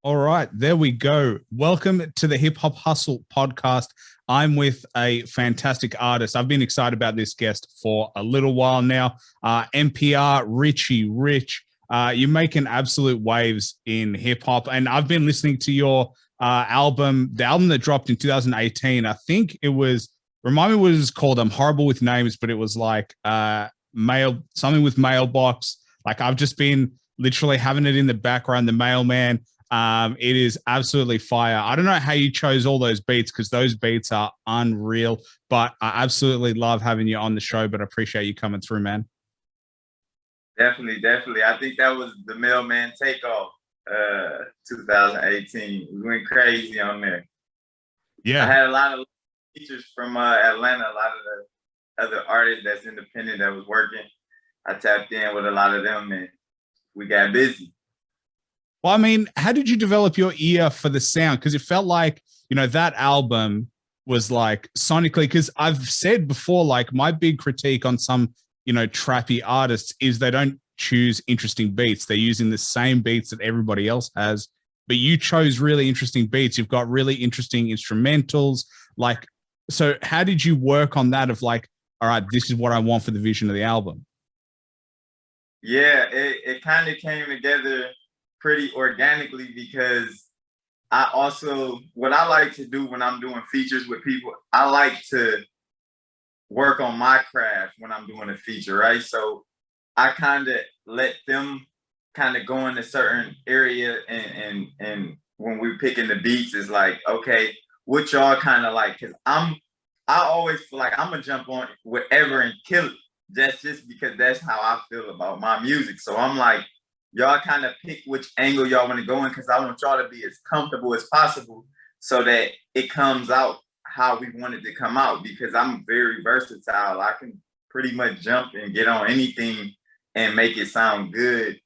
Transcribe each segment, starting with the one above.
All right, there we go. Welcome to the Hip Hop Hustle podcast. I'm with a fantastic artist. I've been excited about this guest for a little while now. MPR Riche Rich. You're making absolute waves in hip hop, and I've been listening to your album, the album that dropped in 2018. I think it was. Remind me what it was called. I'm horrible with names, but it was like mail something with mailbox. Like I've just been literally having it in the background. The mailman. It is absolutely fire. I don't know how you chose all those beats because those beats are unreal, but I absolutely love having you on the show, but I appreciate you coming through, man. Definitely. I think that was the Mailman takeoff, 2018. We went crazy on there. I Yeah. had a lot of features from Atlanta, a lot of the other artists that's independent that was working. I tapped in with a lot of them and we got busy. Well, I mean, how did you develop your ear for the sound? Because it felt like, that album was like sonically, because I've said before, like my big critique on some, trappy artists is they don't choose interesting beats. They're using the same beats that everybody else has, but you chose really interesting beats. You've got really interesting instrumentals. Like, so how did you work on that of like, all right, this is what I want for the vision of the album? Yeah, it kind of came together pretty organically because what I like to do when I'm doing features with people, I like to work on my craft when I'm doing a feature, right? So I kind of let them kind of go in a certain area and when we're picking the beats, it's like, okay, what y'all kind of like? Because I always feel like I'm gonna jump on whatever and kill it. That's just because that's how I feel about my music. So I'm like, y'all kind of pick which angle y'all want to go in because I want y'all to be as comfortable as possible so that it comes out how we want it to come out because I'm very versatile. I can pretty much jump and get on anything and make it sound good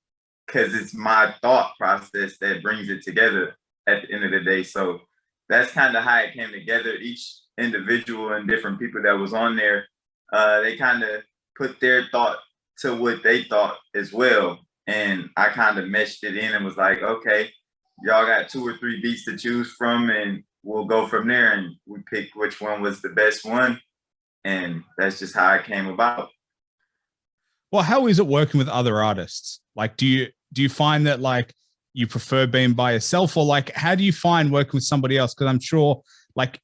because it's my thought process that brings it together at the end of the day. So that's kind of how it came together. Each individual and different people that was on there, they kind of put their thought to what they thought as well. And I kind of meshed it in and was like, okay, y'all got 2 or 3 beats to choose from and we'll go from there. And we picked which one was the best one. And that's just how it came about. Well, how is it working with other artists? Like, do you find that like you prefer being by yourself, or like how do you find working with somebody else? Because I'm sure like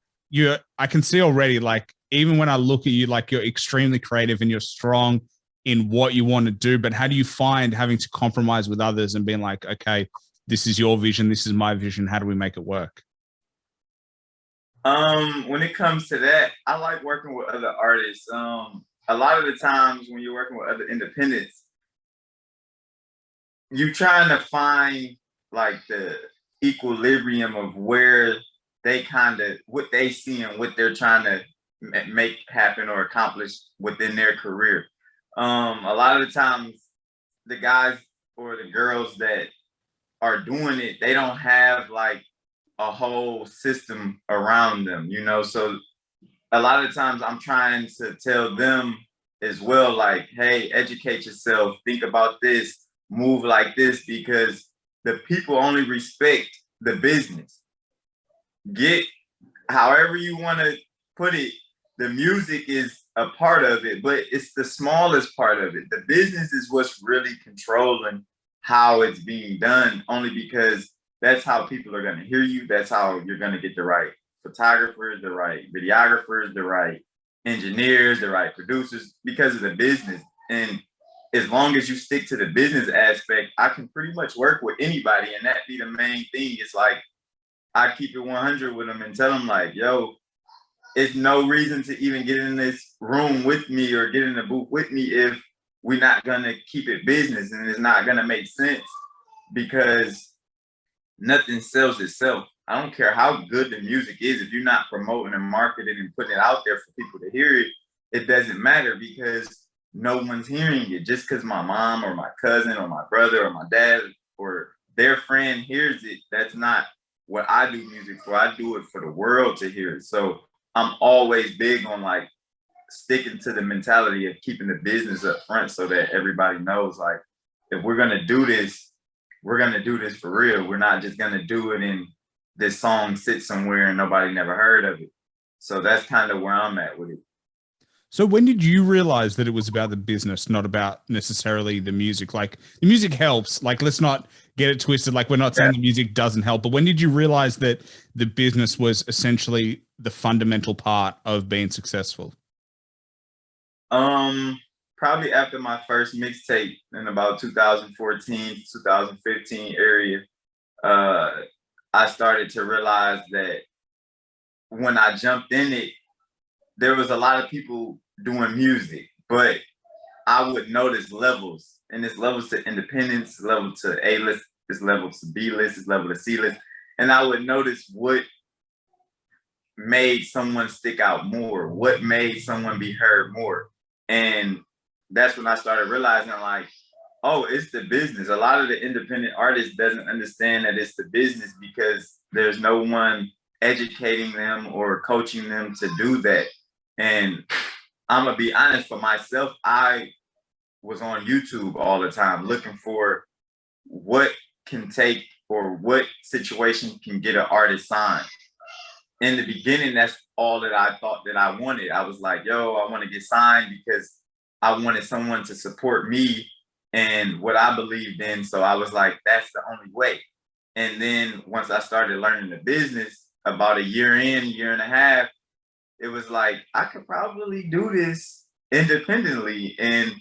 I can see already, like even when I look at you, like you're extremely creative and you're strong in what you want to do. But how do you find having to compromise with others and being like, okay, this is your vision, this is my vision. How do we make it work? When it comes to that, I like working with other artists. A lot of the times when you're working with other independents, you're trying to find like the equilibrium of where they kind of what they see and what they're trying to make happen or accomplish within their career. A lot of the times, the guys or the girls that are doing it, they don't have like a whole system around them, So a lot of times I'm trying to tell them as well, like, hey, educate yourself, think about this, move like this, because the people only respect the business. Get however you want to put it, the music is a part of it, but it's the smallest part of it. The business is what's really controlling how it's being done, only because that's how people are going to hear you. That's how you're going to get the right photographers, the right videographers, the right engineers, the right producers, because of the business. And as long as you stick to the business aspect, I can pretty much work with anybody. And that be the main thing. It's like, I keep it 100 with them and tell them like, yo, it's no reason to even get in this room with me or get in the booth with me if we're not gonna keep it business and it's not gonna make sense because nothing sells itself. I don't care how good the music is. If you're not promoting and marketing and putting it out there for people to hear it, it doesn't matter because no one's hearing it. Just because my mom or my cousin or my brother or my dad or their friend hears it, that's not what I do music for. I do it for the world to hear it. So I'm always big on like sticking to the mentality of keeping the business up front so that everybody knows like if we're gonna do this, we're going to do this for real. We're not just going to do it and this song sits somewhere and nobody never heard of it. So that's kind of where I'm at with it. So when did you realize that it was about the business, not about necessarily the music? Like, the music helps, like, let's not get it twisted. Like, we're not saying the music doesn't help, but when did you realize that the business was essentially the fundamental part of being successful? Probably after my first mixtape in about 2014, 2015 area, I started to realize that when I jumped in it, there was a lot of people doing music, but I would notice levels, and it's levels to independence, level to A-list, it's level to B-list, it's level to C-list. And I would notice what made someone stick out more, what made someone be heard more. And that's when I started realizing, like, oh, it's the business. A lot of the independent artists doesn't understand that it's the business because there's no one educating them or coaching them to do that. And I'm gonna be honest, for myself, I was on YouTube all the time looking for what can take or what situation can get an artist signed. In the beginning, that's all that I thought that I wanted. I was like, yo, I want to get signed because I wanted someone to support me and what I believed in. So I was like, that's the only way. And then once I started learning the business, about a year in, year and a half, it was like, I could probably do this independently. And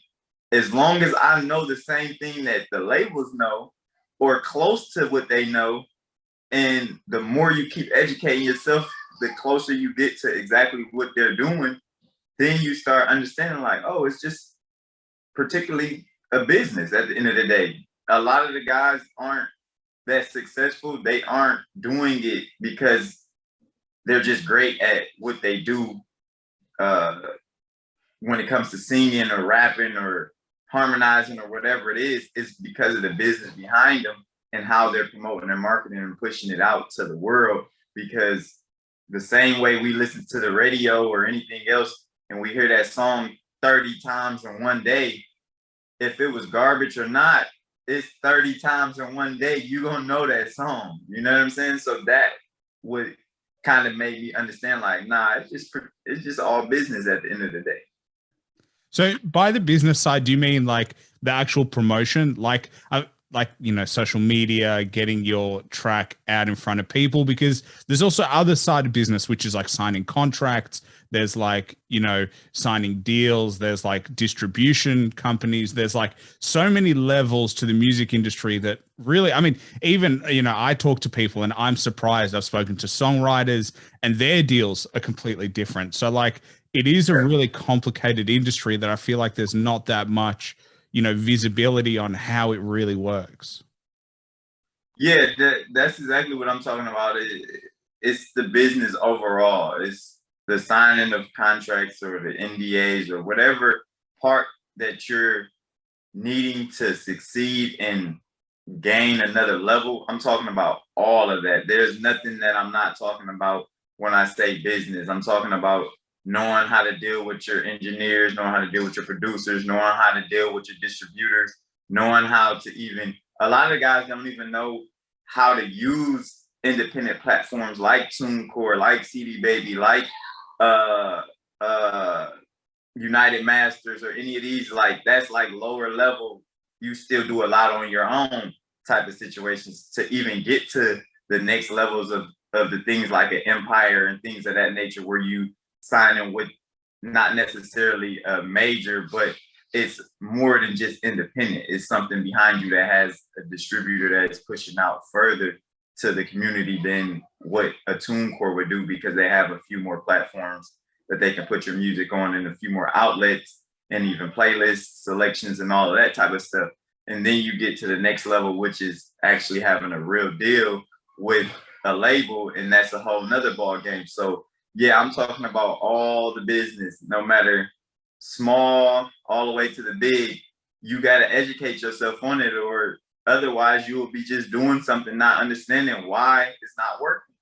as long as I know the same thing that the labels know or close to what they know, and the more you keep educating yourself, the closer you get to exactly what they're doing, then you start understanding, like, oh, it's just particularly a business at the end of the day. A lot of the guys aren't that successful. They aren't doing it because they're just great at what they do when it comes to singing or rapping or harmonizing or whatever it is. It's because of the business behind them and how they're promoting and marketing and pushing it out to the world. Because the same way we listen to the radio or anything else and we hear that song 30 times in one day, if it was garbage or not, it's 30 times in one day, you're gonna know that song. You know what I'm saying? So that would kind of make me understand, like, nah, it's just all business at the end of the day. So by the business side, do you mean like the actual promotion, like social media, getting your track out in front of people? Because there's also other side of business, which is like signing contracts. There's like, signing deals. There's like distribution companies. There's like so many levels to the music industry that really, I mean, even, I talk to people and I'm surprised. I've spoken to songwriters and their deals are completely different. So like, it is a really complicated industry that I feel like there's not that much, visibility on how it really works. Yeah, that's exactly what I'm talking about. It's the business overall. It's the signing of contracts or the NDAs or whatever part that you're needing to succeed and gain another level. I'm talking about all of that. There's nothing that I'm not talking about when I say business. I'm talking about knowing how to deal with your engineers, knowing how to deal with your producers, knowing how to deal with your distributors, knowing how to even, a lot of guys don't even know how to use independent platforms like TuneCore, like CD Baby, like United Masters or any of these. Like, that's like lower level. You still do a lot on your own type of situations to even get to the next levels of the things like an Empire and things of that nature, where you signing with not necessarily a major, but it's more than just independent. It's something behind you that has a distributor that's pushing out further to the community than what a TuneCore would do, because they have a few more platforms that they can put your music on and a few more outlets and even playlists, selections, and all of that type of stuff. And then you get to the next level, which is actually having a real deal with a label, and that's a whole nother ball game. So yeah, I'm talking about all the business, no matter small, all the way to the big. You got to educate yourself on it, or otherwise you will be just doing something, not understanding why it's not working.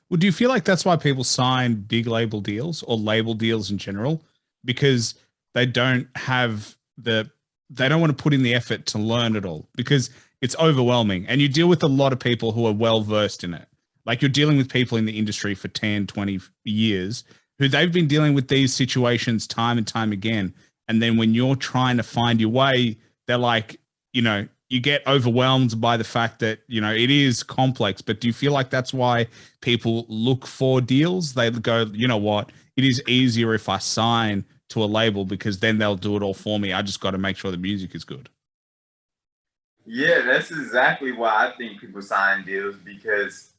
Well, do you feel like that's why people sign big label deals or label deals in general? Because they don't want to put in the effort to learn it all. Because it's overwhelming. And you deal with a lot of people who are well versed in it. Like you're dealing with people in the industry for 10, 20 years who they've been dealing with these situations time and time again. And then when you're trying to find your way, they're like, you know, you get overwhelmed by the fact that, you know, it is complex. But do you feel like that's why people look for deals? They go, you know what, it is easier if I sign to a label because then they'll do it all for me. I just got to make sure the music is good. Yeah, that's exactly why I think people sign deals, because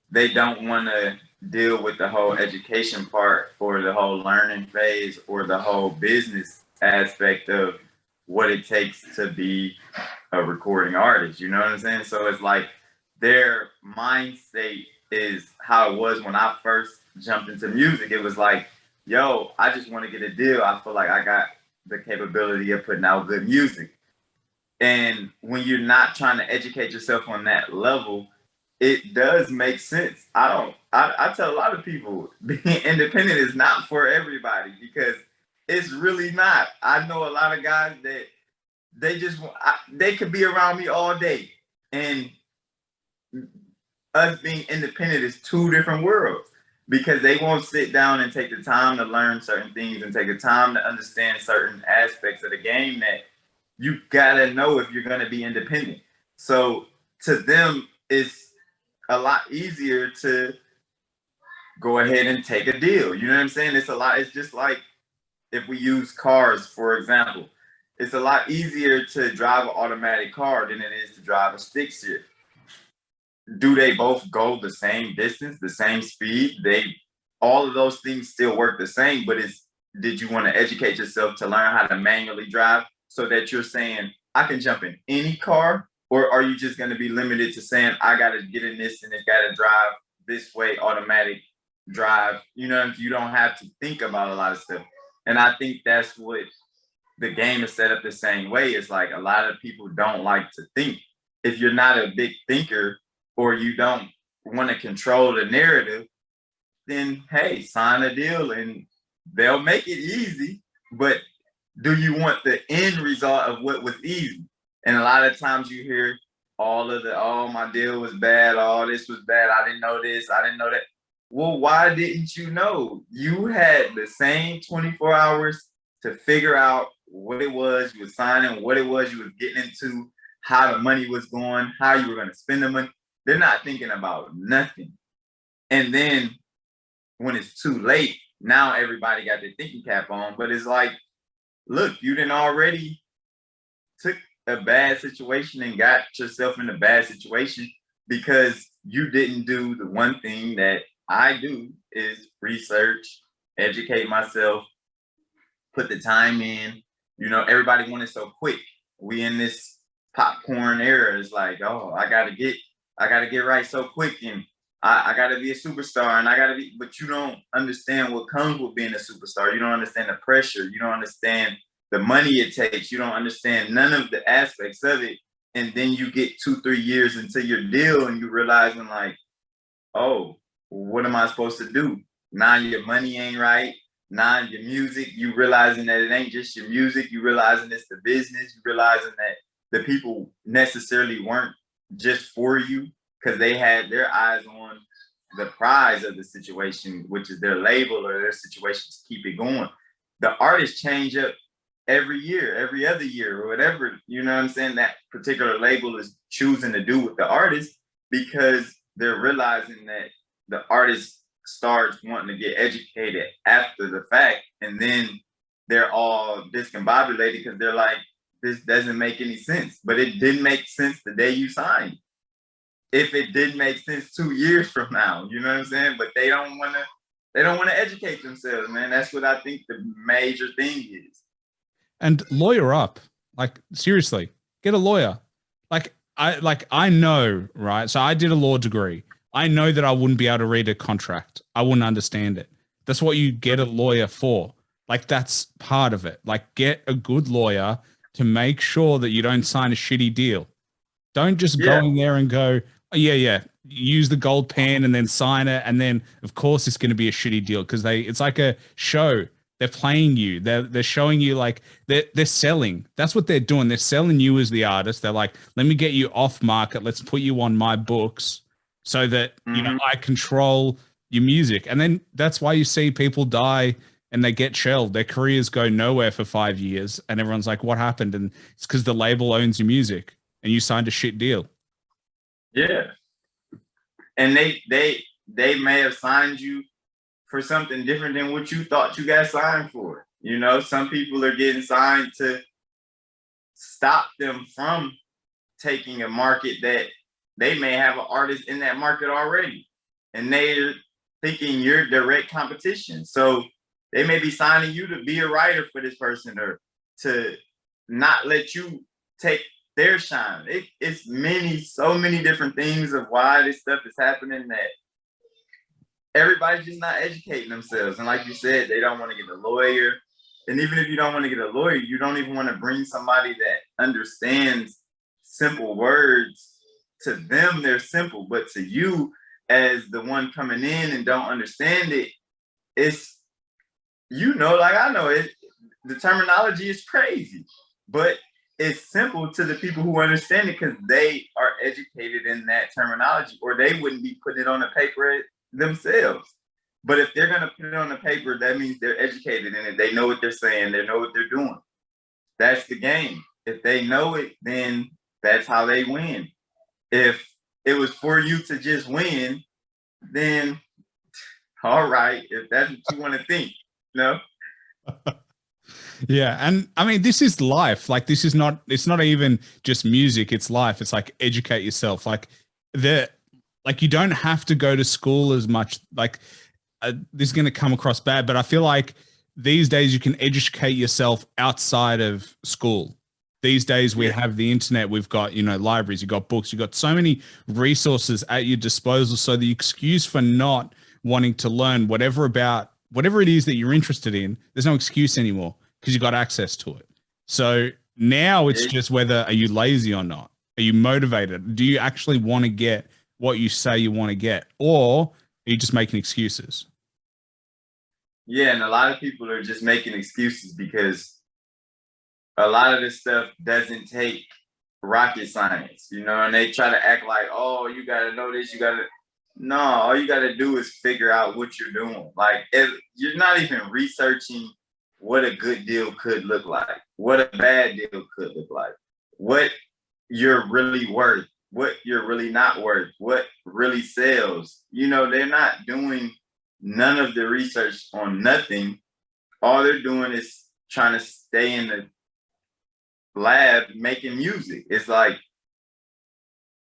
they don't want to deal with the whole education part or the whole learning phase or the whole business aspect of what it takes to be a recording artist. You know what I'm saying? So it's like their mind state is how it was when I first jumped into music. It was like, yo, I just want to get a deal. I feel like I got the capability of putting out good music. And when you're not trying to educate yourself on that level, it does make sense. I tell a lot of people being independent is not for everybody, because it's really not. I know a lot of guys that they could be around me all day, and us being independent is two different worlds, because they won't sit down and take the time to learn certain things and take the time to understand certain aspects of the game that you gotta know if you're gonna be independent. So to them, it's a lot easier to go ahead and take a deal. You know what I'm saying? It's just like if we use cars, for example, it's a lot easier to drive an automatic car than it is to drive a stick shift. Do they both go the same distance, the same speed? All of those things still work the same, but did you want to educate yourself to learn how to manually drive so that you're saying, I can jump in any car? Or are you just going to be limited to saying, I got to get in this and it got to drive this way, automatic drive? You know, you don't have to think about a lot of stuff. And I think that's what the game is set up the same way. It's like a lot of people don't like to think. If you're not a big thinker or you don't want to control the narrative, then hey, sign a deal and they'll make it easy. But do you want the end result of what was easy? And a lot of times you hear oh, my deal was bad, all this was bad, I didn't know this, I didn't know that. Well, why didn't you know? You had the same 24 hours to figure out what it was you were signing, what it was you was getting into, how the money was going, how you were going to spend the money. They're not thinking about nothing. And then when it's too late, now everybody got their thinking cap on. But it's like, look, you didn't already took a bad situation and got yourself in a bad situation because you didn't do the one thing that I do, is research, educate myself, put the time in. You know, everybody wanted so quick. We in this popcorn era. It's like, oh, I gotta get right so quick, and I gotta be a superstar, and but you don't understand what comes with being a superstar. You don't understand the pressure. You don't understand the money it takes. You don't understand none of the aspects of it. And then you get 2-3 years into your deal and you realizing like, oh, what am I supposed to do? Now your money ain't right. Now your music, you realizing that it ain't just your music. You realizing it's the business. You realizing that the people necessarily weren't just for you because they had their eyes on the prize of the situation, which is their label or their situation to keep it going. The artists change up every year, every other year, or whatever, you know what I'm saying, that particular label is choosing to do with the artist, because they're realizing that the artist starts wanting to get educated after the fact, and then they're all discombobulated because they're like, this doesn't make any sense. But it didn't make sense the day you signed. If it didn't make sense 2 years from now, you know what I'm saying? But they don't want to educate themselves, man. That's what I think the major thing is. And lawyer up, like seriously, get a lawyer. I know, right? So I did a law degree. I know that I wouldn't be able to read a contract. I wouldn't understand it. That's what you get a lawyer for. Like that's part of it. Like get a good lawyer to make sure that you don't sign a shitty deal. Don't just go in there and go, oh, yeah, use the gold pen and then sign it. And then of course it's going to be a shitty deal because it's like a show. They're playing you. They're showing you like they're selling. That's what they're doing. They're selling you as the artist. They're like, let me get you off market. Let's put you on my books so that I control your music. And then that's why you see people die and they get shelved. Their careers go nowhere for 5 years, and everyone's like, what happened? And it's because the label owns your music and you signed a shit deal. Yeah. And they may have signed you for something different than what you thought you got signed for. You know, some people are getting signed to stop them from taking a market that they may have an artist in that market already, and they're thinking you're direct competition. So they may be signing you to be a writer for this person, or to not let you take their shine. It's so many different things of why this stuff is happening, that everybody's just not educating themselves. And like you said, they don't want to get a lawyer. And even if you don't want to get a lawyer, you don't even want to bring somebody that understands simple words. To them, they're simple, but to you, as the one coming in and don't understand it, it's, like I know it, the terminology is crazy, but it's simple to the people who understand it because they are educated in that terminology, or they wouldn't be putting it on the paper themselves. But if they're going to put it on the paper, that means they're educated in it. They know what they're saying. They know what they're doing. That's the game. If they know it, then that's how they win. If it was for you to just win, then all right, if that's what you want to think, Yeah. And I mean, this is life. Like, it's not even just music, it's life. It's like, educate yourself. Like, you don't have to go to school as much. Like, this is going to come across bad, but I feel like these days you can educate yourself outside of school. These days we have the internet, we've got, libraries, you've got books, you've got so many resources at your disposal. So the excuse for not wanting to learn whatever it is that you're interested in, there's no excuse anymore because you've got access to it. So now it's just whether, are you lazy or not? Are you motivated? Do you actually want to get what you say you want to get? Or are you just making excuses? Yeah, and a lot of people are just making excuses because a lot of this stuff doesn't take rocket science, and they try to act like, oh, you got to know this, no, all you got to do is figure out what you're doing. Like, if you're not even researching what a good deal could look like, what a bad deal could look like, what you're really worth, what you're really not worth, what really sells. They're not doing none of the research on nothing. All they're doing is trying to stay in the lab making music. It's like,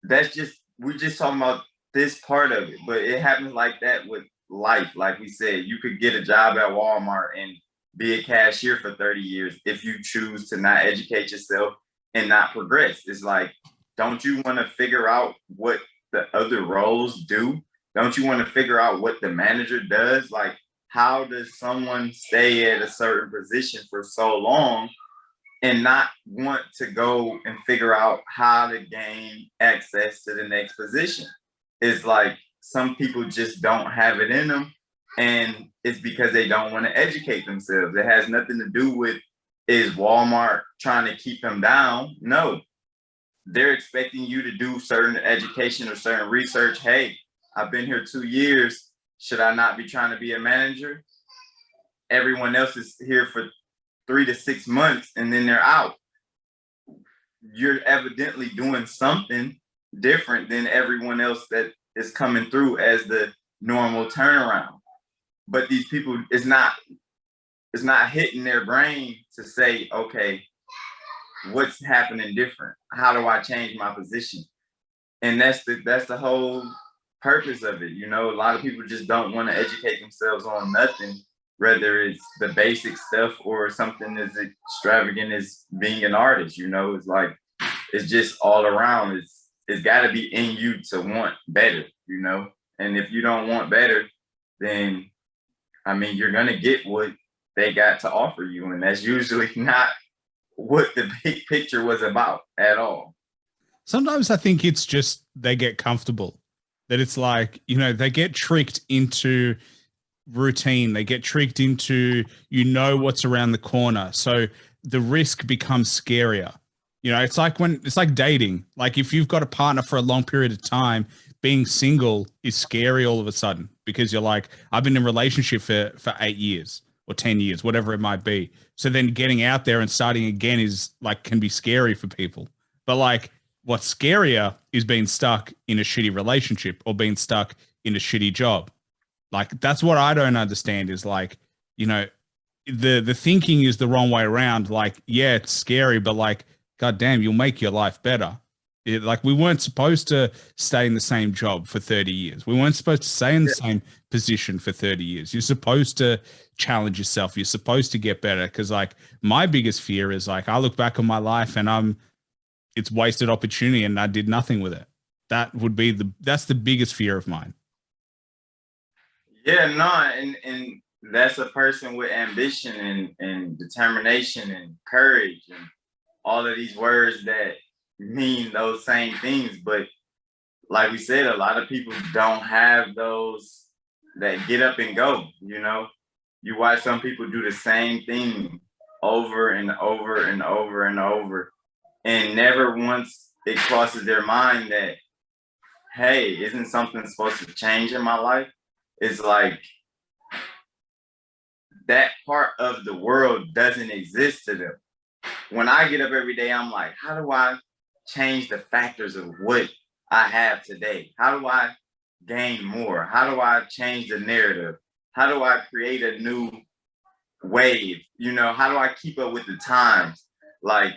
we're just talking about this part of it, but it happens like that with life. Like we said, you could get a job at Walmart and be a cashier for 30 years if you choose to not educate yourself and not progress. It's like, don't you want to figure out what the other roles do? Don't you want to figure out what the manager does? Like, how does someone stay at a certain position for so long and not want to go and figure out how to gain access to the next position? It's like, some people just don't have it in them, and it's because they don't want to educate themselves. It has nothing to do with, is Walmart trying to keep them down? No, they're expecting you to do certain education or certain research. Hey, I've been here 2 years. Should I not be trying to be a manager? Everyone else is here for 3 to 6 months and then they're out. You're evidently doing something different than everyone else that is coming through as the normal turnaround. But these people, it's not hitting their brain to say, okay, what's happening different? How do I change my position? And that's the whole purpose of it. A lot of people just don't want to educate themselves on nothing, whether it's the basic stuff or something as extravagant as being an artist. It's like, it's just all around. It's got to be in you to want better, and if you don't want better, then I mean, you're gonna get what they got to offer you, and that's usually not what the big picture was about at all. Sometimes I think it's just they get comfortable, that it's like, they get tricked into routine. They get tricked into, what's around the corner. So the risk becomes scarier. It's like dating. Like if you've got a partner for a long period of time, being single is scary all of a sudden because you're like, I've been in a relationship for 8 years or 10 years, whatever it might be. So then getting out there and starting again is like, can be scary for people. But like what's scarier is being stuck in a shitty relationship or being stuck in a shitty job. Like that's what I don't understand is like, the thinking is the wrong way around. Like, yeah, it's scary, but like, God damn, you'll make your life better. Like we weren't supposed to stay in the same job for 30 years. We weren't supposed to stay in the same position for 30 years. You're supposed to challenge yourself. You're supposed to get better. Cause like my biggest fear is like, I look back on my life and it's wasted opportunity and I did nothing with it. That's the biggest fear of mine. Yeah, no, and that's a person with ambition and determination and courage and all of these words that mean those same things. But like we said, a lot of people don't have those that get up and go. You watch some people do the same thing over and over and over and over, and never once it crosses their mind that, hey, isn't something supposed to change in my life? It's like that part of the world doesn't exist to them. When I get up every day, I'm like, how do I change the factors of what I have today? How do I gain more? How do I change the narrative? How do I create a new wave? How do I keep up with the times? Like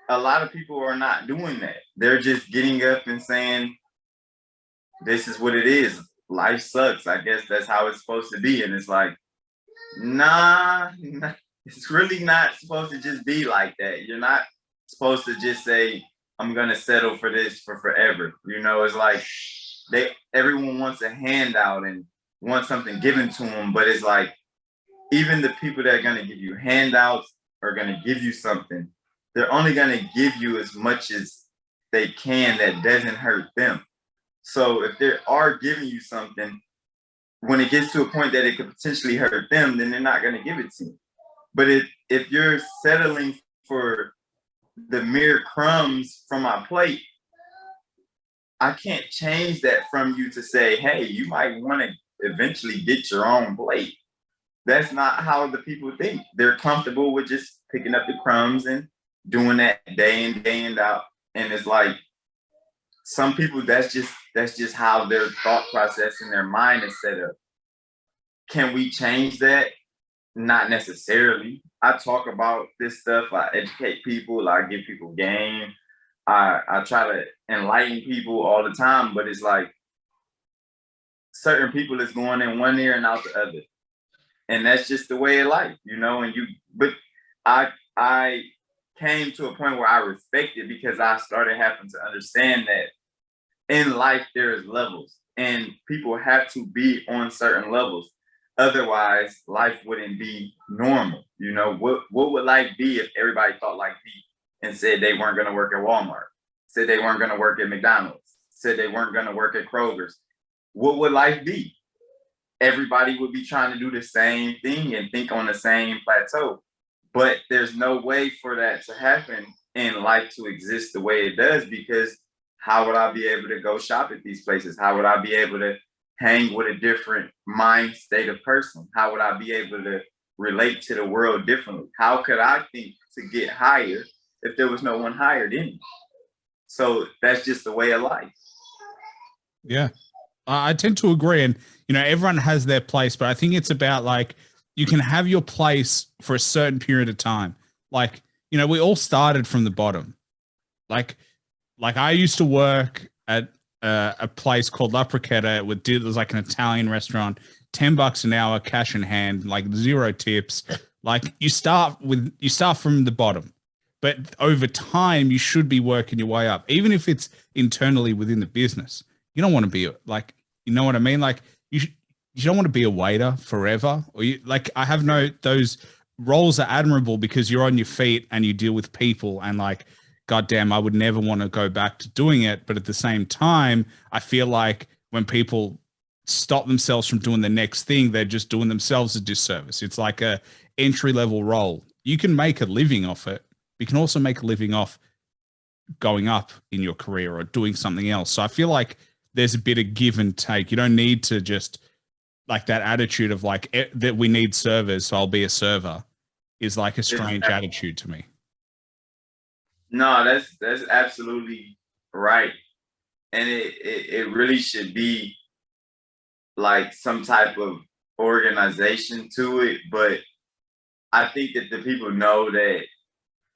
a lot of people are not doing that. They're just getting up and saying, this is what it is. Life sucks. I guess that's how it's supposed to be. And it's like, nah, it's really not supposed to just be like that. You're not supposed to just say, I'm gonna settle for this for forever. It's like everyone wants a handout and wants something given to them, but it's like even the people that are gonna give you handouts are gonna give you something. They're only gonna give you as much as they can that doesn't hurt them. So if they are giving you something, when it gets to a point that it could potentially hurt them, then they're not going to give it to you. But if you're settling for the mere crumbs from my plate, I can't change that from you to say, hey, you might want to eventually get your own plate. That's not how the people think. They're comfortable with just picking up the crumbs and doing that day in, day and out. And it's like, some people, that's just how their thought process and their mind is set up. Can we change that? Not necessarily. I talk about this stuff. I educate people. I give people game. I try to enlighten people all the time, but it's like certain people is going in one ear and out the other. And that's just the way of life, but I came to a point where I respect it because I started having to understand that in life there is levels and people have to be on certain levels. Otherwise, life wouldn't be normal. What would life be if everybody thought like me and said they weren't going to work at Walmart, said they weren't going to work at McDonald's, said they weren't going to work at Kroger's? What would life be? Everybody would be trying to do the same thing and think on the same plateau. But there's no way for that to happen and life to exist the way it does, because how would I be able to go shop at these places? How would I be able to hang with a different mind state of person? How would I be able to relate to the world differently? How could I think to get higher if there was no one higher than me? So that's just the way of life. Yeah, I tend to agree. And, everyone has their place, but I think it's about like, you can have your place for a certain period of time. Like, we all started from the bottom. Like I used to work at a place called La Prochetta. It was like an Italian restaurant, $10 an hour, cash in hand, like 0 tips. Like you start from the bottom, but over time you should be working your way up, even if it's internally within the business. You don't want to be like, you know what I mean? Like you don't want to be a waiter forever, or I have those roles are admirable because you're on your feet and you deal with people, and like, goddamn, I would never want to go back to doing it. But at the same time, I feel like when people stop themselves from doing the next thing. They're just doing themselves a disservice. It's like a entry-level role. You can make a living off it. You can also make a living off going up in your career or doing something else. So I feel like there's a bit of give and take. You don't need to just like that attitude of like that we need servers, so I'll be a server is like a strange attitude to me. No, that's absolutely right. And it really should be like some type of organization to it. But I think that the people know that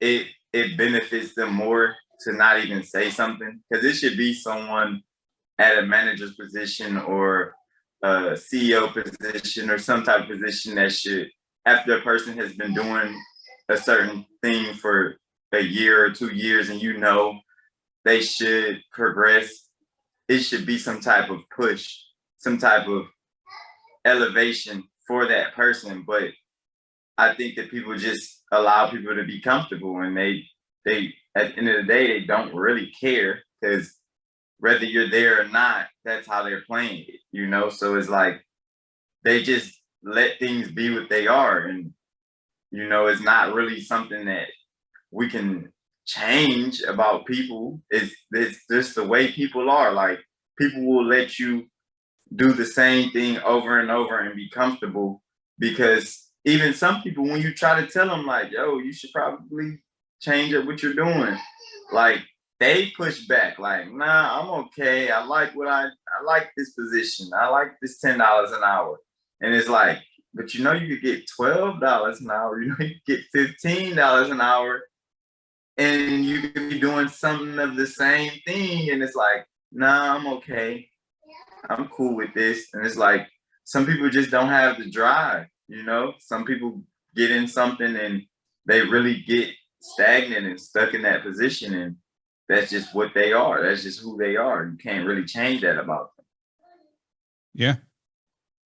it benefits them more to not even say something, because it should be someone at a manager's position or a CEO position or some type of position that should, after a person has been doing a certain thing for a year or 2 years and you know they should progress, it should be some type of push, some type of elevation for that person. But I think that people just allow people to be comfortable, and they at the end of the day, they don't really care, because whether you're there or not, that's how they're playing it, you know? So it's like they just let things be what they are. And, you know, it's not really something that we can change about people. It's just the way people are. Like, people will let you do the same thing over and over and be comfortable, because even some people, when you try to tell them like, yo, you should probably change up what you're doing, like they push back like, nah, I'm okay. I like I like this position. I like this $10 an hour. And it's like, but you know, you could get $12 an hour, you know, you could get $15 an hour, and you could be doing something of the same thing. And it's like, nah, I'm okay. I'm cool with this. And it's like, some people just don't have the drive, you know? Some people get in something and they really get stagnant and stuck in that position. And that's just what they are. That's just who they are. You can't really change that about them. Yeah.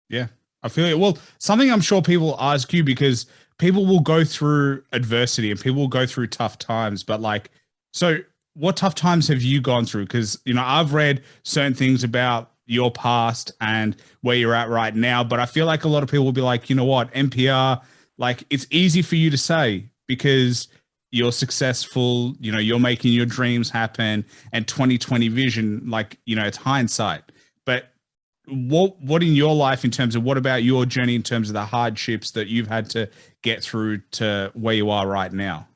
Yeah. I feel it. Well, something I'm sure people ask you, because people will go through adversity and people will go through tough times, but like, so what tough times have you gone through? Because, you know, I've read certain things about your past and where you're at right now, but I feel like a lot of people will be like, you know what, MPR, like it's easy for you to say because you're successful, you know, you're making your dreams happen, and 2020 vision, like, you know, it's hindsight. But what in your life, in terms of what about your journey, in terms of the hardships that you've had to get through to where you are right now?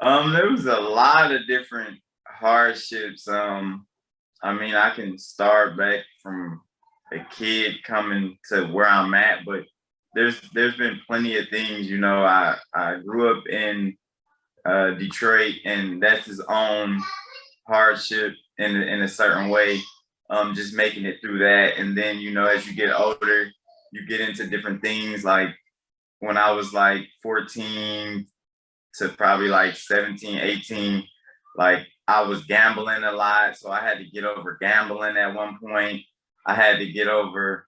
There was a lot of different hardships. I mean, I can start back from a kid coming to where I'm at, but there's been plenty of things. You know, I grew up in Detroit, and that's his own hardship in a certain way. Just making it through that, and then, you know, as you get older, you get into different things. Like when I was like 14 to probably like 17, 18, like I was gambling a lot. So I had to get over gambling at one point. I had to get over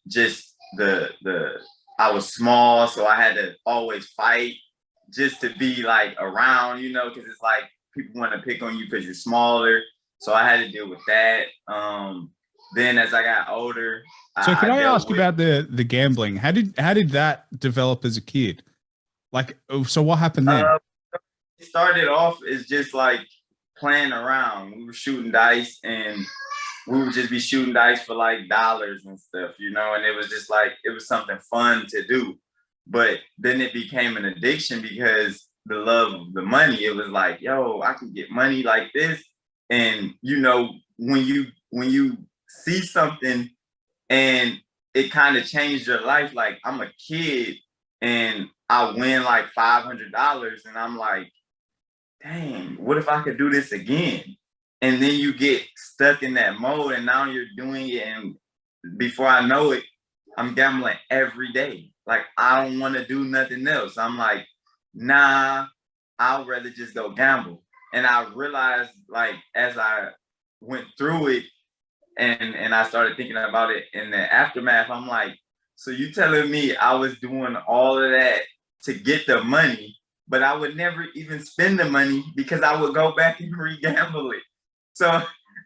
just the I was small, so I had to always fight just to be like around, you know, because it's like people want to pick on you because you're smaller. So I had to deal with that. Then as I got older, So can I dealt ask with, about the gambling? How did that develop as a kid? Like, so what happened then? it started off as just like playing around. We were shooting dice, and we would just be shooting dice for like dollars and stuff, you know, and it was just like, it was something fun to do. But then it became an addiction because the love of the money, it was like, yo, I can get money like this. And you know, when you see something and it kind of changed your life, like I'm a kid and I win like $500 and I'm like, dang, what if I could do this again? And then you get stuck in that mode, and now you're doing it. And before I know it, I'm gambling every day. Like, I don't want to do nothing else. I'm like, nah, I'll rather just go gamble. And I realized, like, as I went through it, and I started thinking about it in the aftermath, I'm like, so you telling me I was doing all of that to get the money, but I would never even spend the money because I would go back and re-gamble it. So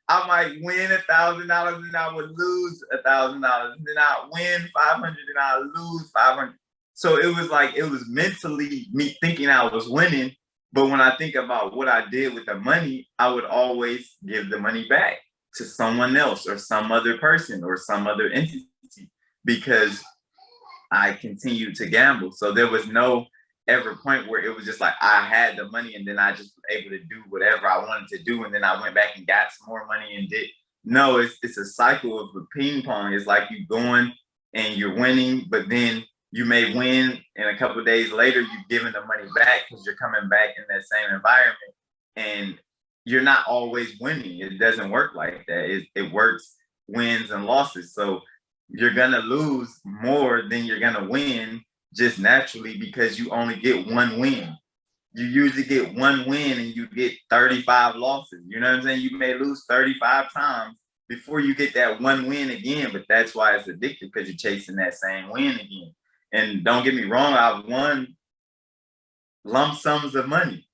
I might win $1,000 and I would lose $1,000. And then I win 500 and I lose 500. So it was like, it was mentally me thinking I was winning. But when I think about what I did with the money, I would always give the money back to someone else or some other person or some other entity because I continued to gamble. So there was no ever point where it was just like I had the money and then I just was able to do whatever I wanted to do. And then I went back and got some more money and did. No, it's a cycle of a ping pong. It's like you going and you're winning, but then you may win and a couple of days later you're giving the money back because you're coming back in that same environment. And you're not always winning. It doesn't work like that. It works wins and losses. So you're gonna lose more than you're gonna win just naturally because you only get one win. You usually get one win and you get 35 losses. You know what I'm saying? You may lose 35 times before you get that one win again, but that's why it's addictive because you're chasing that same win again. And don't get me wrong, I've won lump sums of money.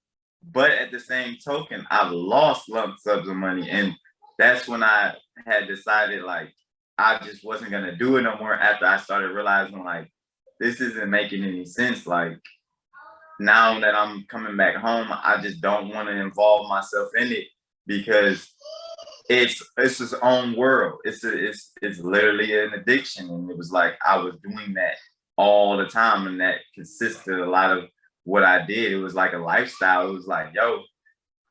But at the same token, I've lost lump sums of money. And that's when I had decided like I just wasn't gonna do it no more after I started realizing like this isn't making any sense. Like now that I'm coming back home, I just don't want to involve myself in it because it's its own world. It's literally an addiction. And it was like I was doing that all the time, and that consisted a lot of what I did. It was like a lifestyle. It was like, yo,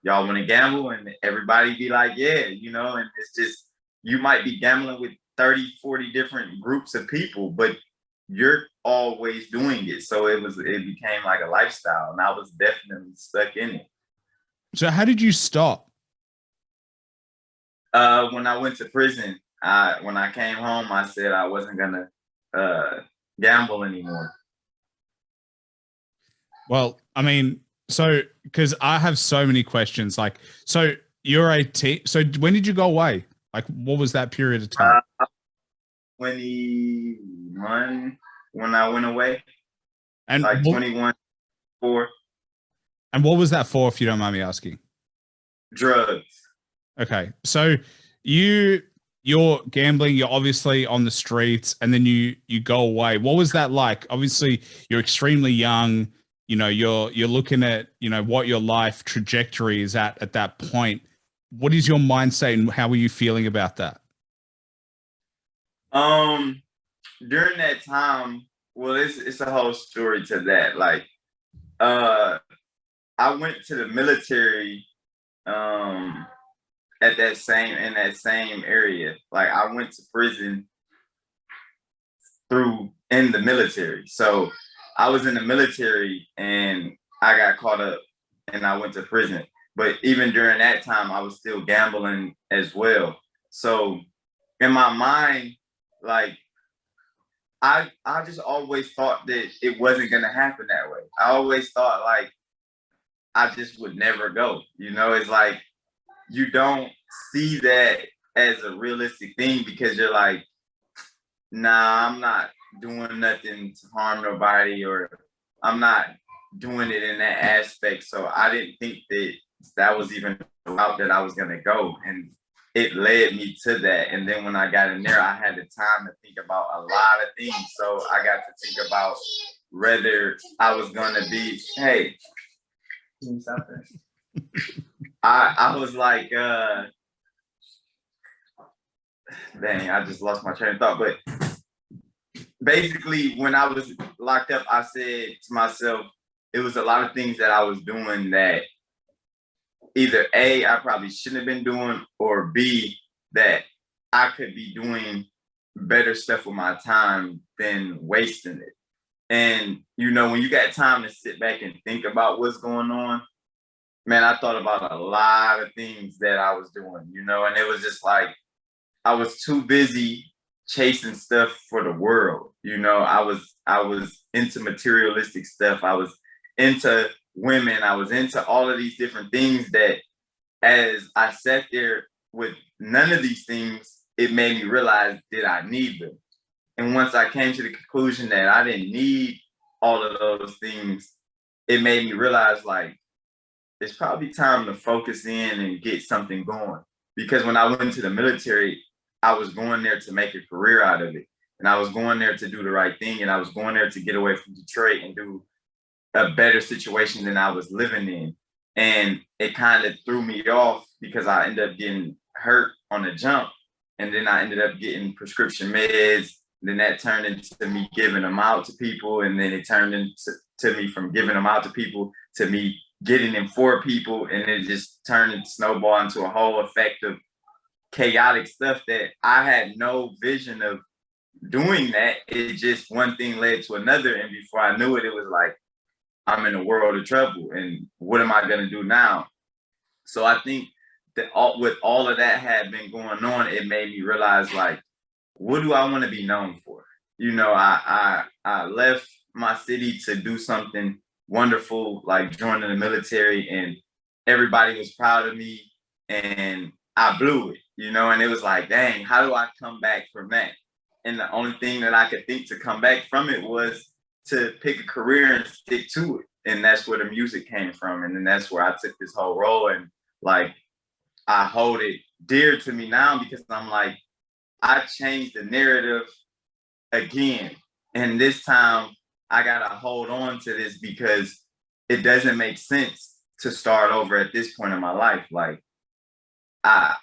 y'all want to gamble? And everybody be like, yeah, you know, and it's just, you might be gambling with 30, 40 different groups of people, but you're always doing it. So it became like a lifestyle, and I was definitely stuck in it. So how did you stop? When I went to prison, when I came home, I said I wasn't gonna gamble anymore. Well, I mean, so because I have so many questions. Like, so you're a teen. So when did you go away? Like, what was that period of time? 21 when I went away. And like 21, 4. And what was that for, if you don't mind me asking? Drugs. Okay, so you're gambling. You're obviously on the streets, and then you go away. What was that like? Obviously, you're extremely young. You know, you're looking at, you know, what your life trajectory is at that point. What is your mindset, and how were you feeling about that? During that time, well, it's a whole story to that. Like, I went to the military in that same area. Like, I went to prison in the military. So I was in the military and I got caught up and I went to prison. But even during that time, I was still gambling as well. So in my mind, like, I just always thought that it wasn't gonna happen that way. I always thought like I just would never go. You know, it's like you don't see that as a realistic thing because you're like, nah, I'm not doing nothing to harm nobody, or I'm not doing it in that aspect. So I didn't think that was even the route that I was gonna go. And it led me to that. And then when I got in there, I had the time to think about a lot of things. So I got to think about whether I was gonna be, hey, can you stop that? I was like, dang, I just lost my train of thought. But basically, when I was locked up, I said to myself, it was a lot of things that I was doing that either A, I probably shouldn't have been doing, or B, that I could be doing better stuff with my time than wasting it. And, you know, when you got time to sit back and think about what's going on, man, I thought about a lot of things that I was doing, you know, and it was just like, I was too busy chasing stuff for the world. You know, I was into materialistic stuff. I was into women. I was into all of these different things that as I sat there with none of these things, it made me realize that I need them. And once I came to the conclusion that I didn't need all of those things, it made me realize like, it's probably time to focus in and get something going. because when I went into the military, I was going there to make a career out of it. And I was going there to do the right thing. And I was going there to get away from Detroit and do a better situation than I was living in. And it kind of threw me off because I ended up getting hurt on the jump. And then I ended up getting prescription meds. Then that turned into me giving them out to people. And then it turned into me from giving them out to people to me getting them for people. And it just turned and snowballed into a whole effect of chaotic stuff that I had no vision of doing that. It just one thing led to another. And before I knew it, it was like, I'm in a world of trouble. And what am I going to do now? So I think that with all of that had been going on, it made me realize, like, what do I want to be known for? You know, I left my city to do something wonderful, like joining the military, and everybody was proud of me, and I blew it, you know, and it was like, dang, how do I come back from that? And the only thing that I could think to come back from it was to pick a career and stick to it. And that's where the music came from. And then that's where I took this whole role, and like, I hold it dear to me now because I'm like, I changed the narrative again. And this time I gotta hold on to this because it doesn't make sense to start over at this point in my life. Like, I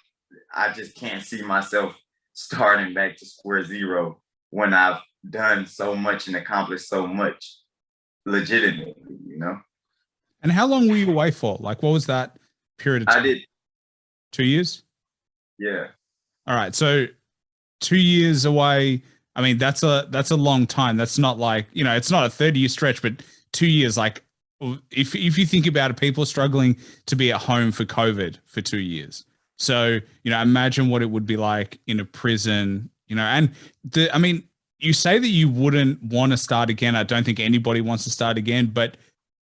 just can't see myself starting back to square zero when I've done so much and accomplished so much legitimately, you know? And how long were you away for? Like, what was that period of time? I did 2 years? Yeah. All right. So 2 years away. I mean, that's a long time. That's not like, you know, it's not a 30-year stretch, but 2 years, like if you think about it, people are struggling to be at home for COVID for 2 years. So, you know, imagine what it would be like in a prison, you know, and I mean, you say that you wouldn't want to start again. I don't think anybody wants to start again, but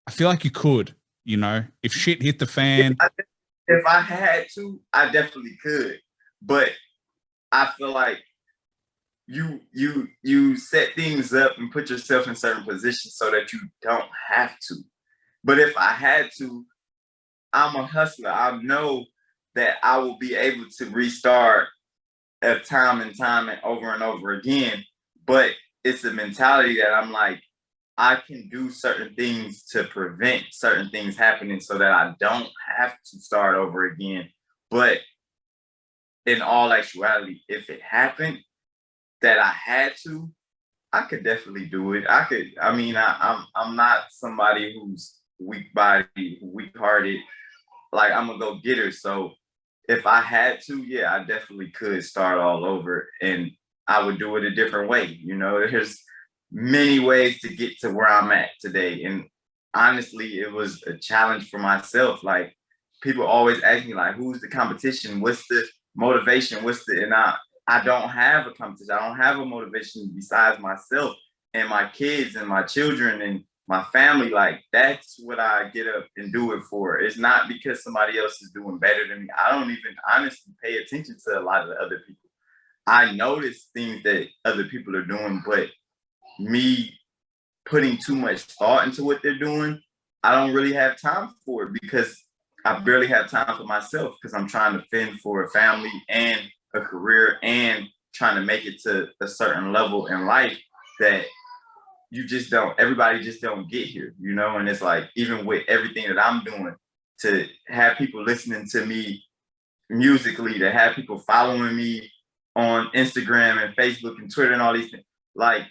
I feel like you could, you know, if shit hit the fan. If I had to, I definitely could. But I feel like you set things up and put yourself in certain positions so that you don't have to. But if I had to, I'm a hustler. I know that I will be able to restart time and over again. But it's a mentality that I'm like, I can do certain things to prevent certain things happening so that I don't have to start over again. But in all actuality, if it happened that I had to, I could definitely do it. I'm not somebody who's weak body, weak hearted. Like, I'm a go getter. So if I had to, yeah, I definitely could start all over, and I would do it a different way. You know, there's many ways to get to where I'm at today. And honestly, it was a challenge for myself. Like, people always ask me, like, who's the competition? What's the motivation? And I don't have a competition. I don't have a motivation besides myself and my kids and my children and my family. Like, that's what I get up and do it for. It's not because somebody else is doing better than me. I don't even honestly pay attention to a lot of the other people. I notice things that other people are doing, but me putting too much thought into what they're doing, I don't really have time for it because I barely have time for myself because I'm trying to fend for a family and a career and trying to make it to a certain level in life that everybody just don't get here, you know? And it's like, even with everything that I'm doing, to have people listening to me musically, to have people following me on Instagram and Facebook and Twitter and all these things, like,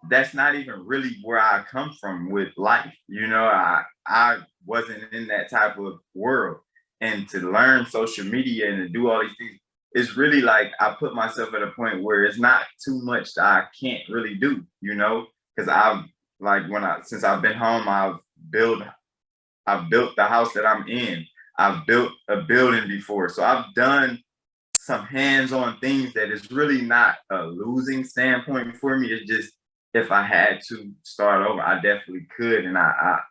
that's not even really where I come from with life. You know, I wasn't in that type of world. And to learn social media and to do all these things, it's really like I put myself at a point where it's not too much that I can't really do, you know? Because since I've been home, I've built the house that I'm in. I've built a building before. So I've done some hands-on things that is really not a losing standpoint for me. It's just, if I had to start over, I definitely could. And I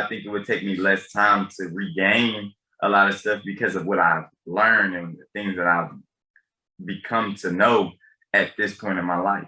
think it would take me less time to regain a lot of stuff because of what I've learned and the things that I've become to know at this point in my life.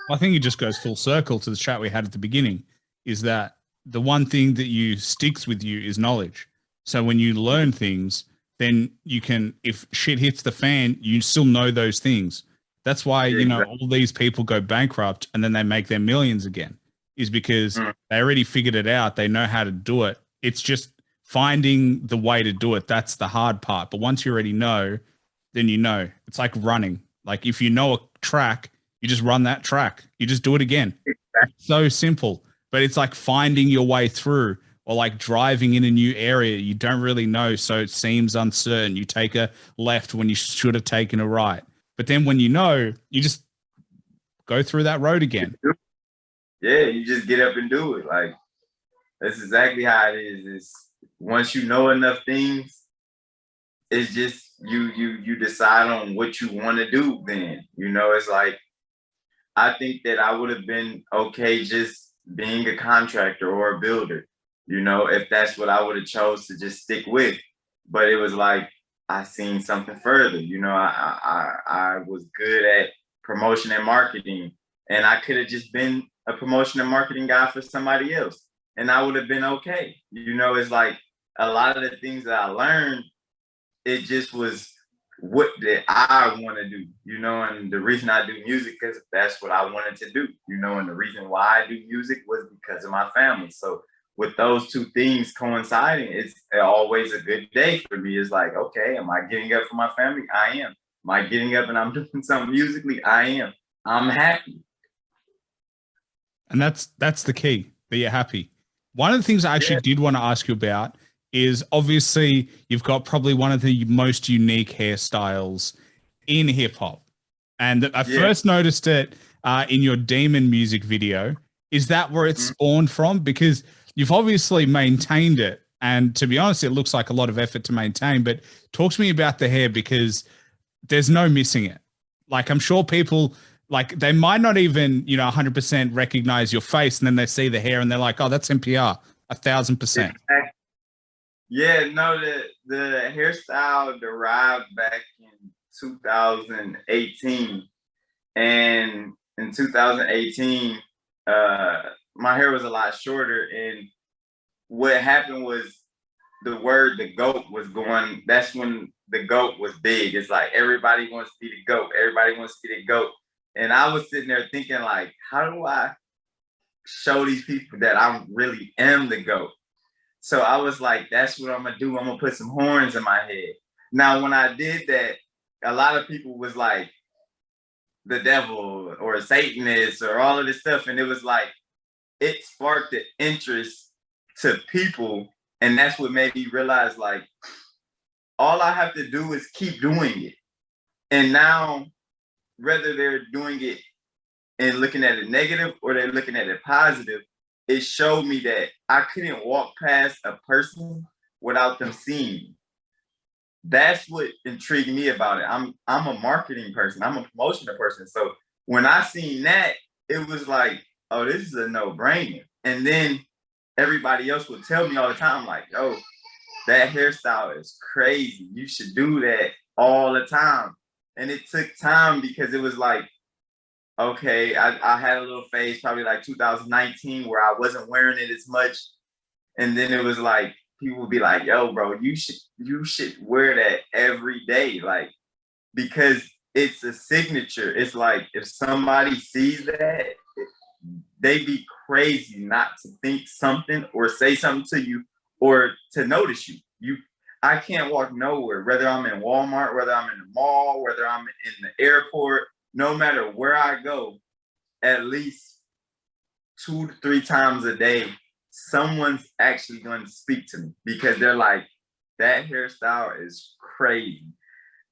I think it just goes full circle to the chat we had at the beginning, is that the one thing that sticks with you is knowledge. So when you learn things then you can, if shit hits the fan, you still know those things. That's why, you know, all these people go bankrupt and then they make their millions again, is because they already figured it out. They know how to do it. It's just finding the way to do it. That's the hard part. But once you already know, then you know. It's like running. Like if you know a track, you just run that track. You just do it again. It's so simple. But it's like finding your way through, or like driving in a new area you don't really know, so it seems uncertain. You take a left when you should have taken a right. But then when you know, you just go through that road again. Yeah, you just get up and do it. Like, that's exactly how it is. It's once you know enough things, it's just you decide on what you want to do then. You know, it's like I think that I would have been okay just being a contractor or a builder, you know, if that's what I would have chose to just stick with. But it was like I seen something further. You know, I was good at promotion and marketing, and I could have just been a promotion and marketing guy for somebody else, and I would have been okay. You know, it's like a lot of the things that I learned, it just was what did I want to do, you know, and the reason I do music because that's what I wanted to do, you know, and the reason why I do music was because of my family. So with those two things coinciding, it's always a good day for me. It's like, okay, am I getting up for my family? I am. Am I getting up and I'm doing something musically? I am. I'm happy. And that's the key, that you're happy. One of the things I actually did want to ask you about is obviously you've got probably one of the most unique hairstyles in hip hop. And I first noticed it in your Demon music video. Is that where it spawned from? Because you've obviously maintained it. And to be honest, it looks like a lot of effort to maintain. But talk to me about the hair, because there's no missing it. Like, I'm sure people, like, they might not even, you know, 100% recognize your face, and then they see the hair and they're like, oh, that's MPR, 1,000%. Yeah, no, the hairstyle derived back in 2018. And in 2018, my hair was a lot shorter. And what happened was the word the GOAT was going, that's when the GOAT was big. It's like everybody wants to be the GOAT. Everybody wants to be the GOAT. And I was sitting there thinking, like, how do I show these people that I really am the GOAT? So I was like, that's what I'm gonna do. I'm gonna put some horns in my head. Now, when I did that, a lot of people was like, the devil or a Satanist or all of this stuff. And it was like, it sparked the interest to people. And that's what made me realize, like, all I have to do is keep doing it. And now, whether they're doing it and looking at it negative or they're looking at it positive, it showed me that I couldn't walk past a person without them seeing me. That's what intrigued me about it. I'm a marketing person. I'm a promotional person. So when I seen that, it was like, oh, this is a no-brainer. And then everybody else would tell me all the time, like, oh, that hairstyle is crazy. You should do that all the time. And it took time because it was like, okay, I had a little phase, probably like 2019, where I wasn't wearing it as much. And then it was like, people would be like, yo, bro, you should wear that every day. Like, because it's a signature. It's like, if somebody sees that, they be crazy not to think something or say something to you or to notice you. I can't walk nowhere, whether I'm in Walmart, whether I'm in the mall, whether I'm in the airport, no matter where I go, at least 2 to 3 times a day, someone's actually going to speak to me because they're like, that hairstyle is crazy.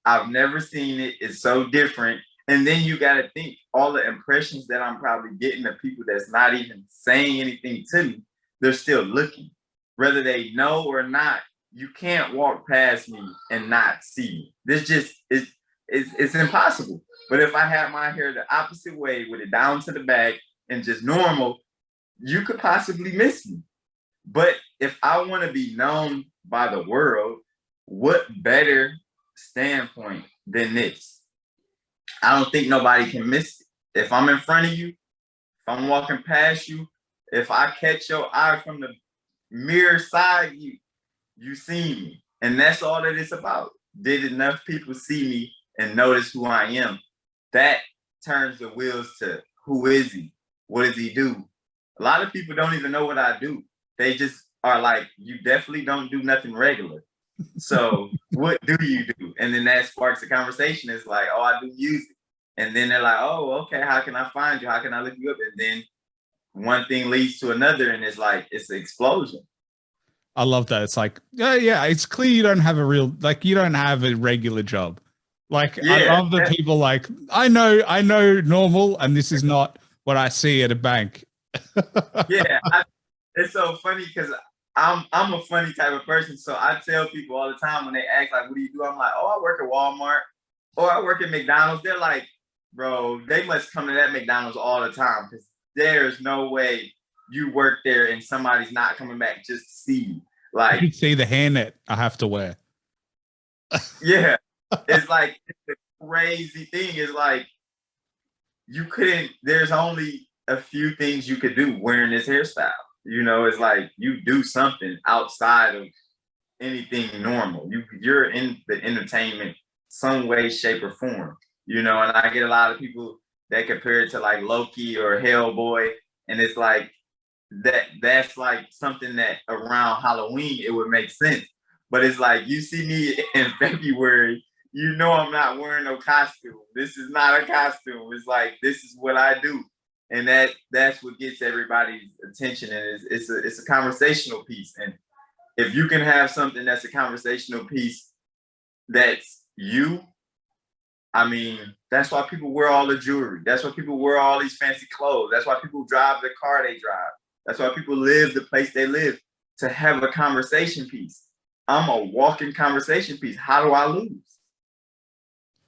I've never seen it. It's so different. And then you got to think all the impressions that I'm probably getting of people that's not even saying anything to me, they're still looking. Whether they know or not, you can't walk past me and not see me. This just is, it's impossible. But if I had my hair the opposite way with it down to the back and just normal, you could possibly miss me. But if I want to be known by the world, what better standpoint than this? I don't think nobody can miss it. If I'm in front of you, if I'm walking past you, if I catch your eye from the mirror side, you see me. And that's all that it's about. Did enough people see me and notice who I am? That turns the wheels to who is he? What does he do? A lot of people don't even know what I do. They just are like, you definitely don't do nothing regular. So what do you do? And then that sparks a conversation. It's like, oh, I do music. And then they're like, oh, okay, how can I find you? How can I look you up? And then one thing leads to another, and it's like, it's an explosion. I love that. It's like, yeah, it's clear you don't have you don't have a regular job. Like, I Yeah. love the people like, I know normal, and this is not what I see at a bank. Yeah. It's so funny because I'm a funny type of person. So I tell people all the time when they ask, like, what do you do? I'm like, oh, I work at Walmart or I work at McDonald's. They're like, bro, they must come to that McDonald's all the time because there's no way you work there and somebody's not coming back just to see you. Like, You see the hairnet I have to wear. yeah, it's like it's a crazy thing. It's like there's only a few things you could do wearing this hairstyle. You know, it's like you do something outside of anything normal. You're in the entertainment some way, shape, or form. You know, and I get a lot of people that compare it to like Loki or Hellboy, and it's like that's like something that around Halloween it would make sense. But it's like you see me in February, you know I'm not wearing no costume. This is not a costume. It's like this is what I do. And that's what gets everybody's attention. And it's a conversational piece. And if you can have something that's a conversational piece that's you, I mean, that's why people wear all the jewelry. That's why people wear all these fancy clothes. That's why people drive the car they drive. That's why people live the place they live, to have a conversation piece. I'm a walking conversation piece. How do I lose?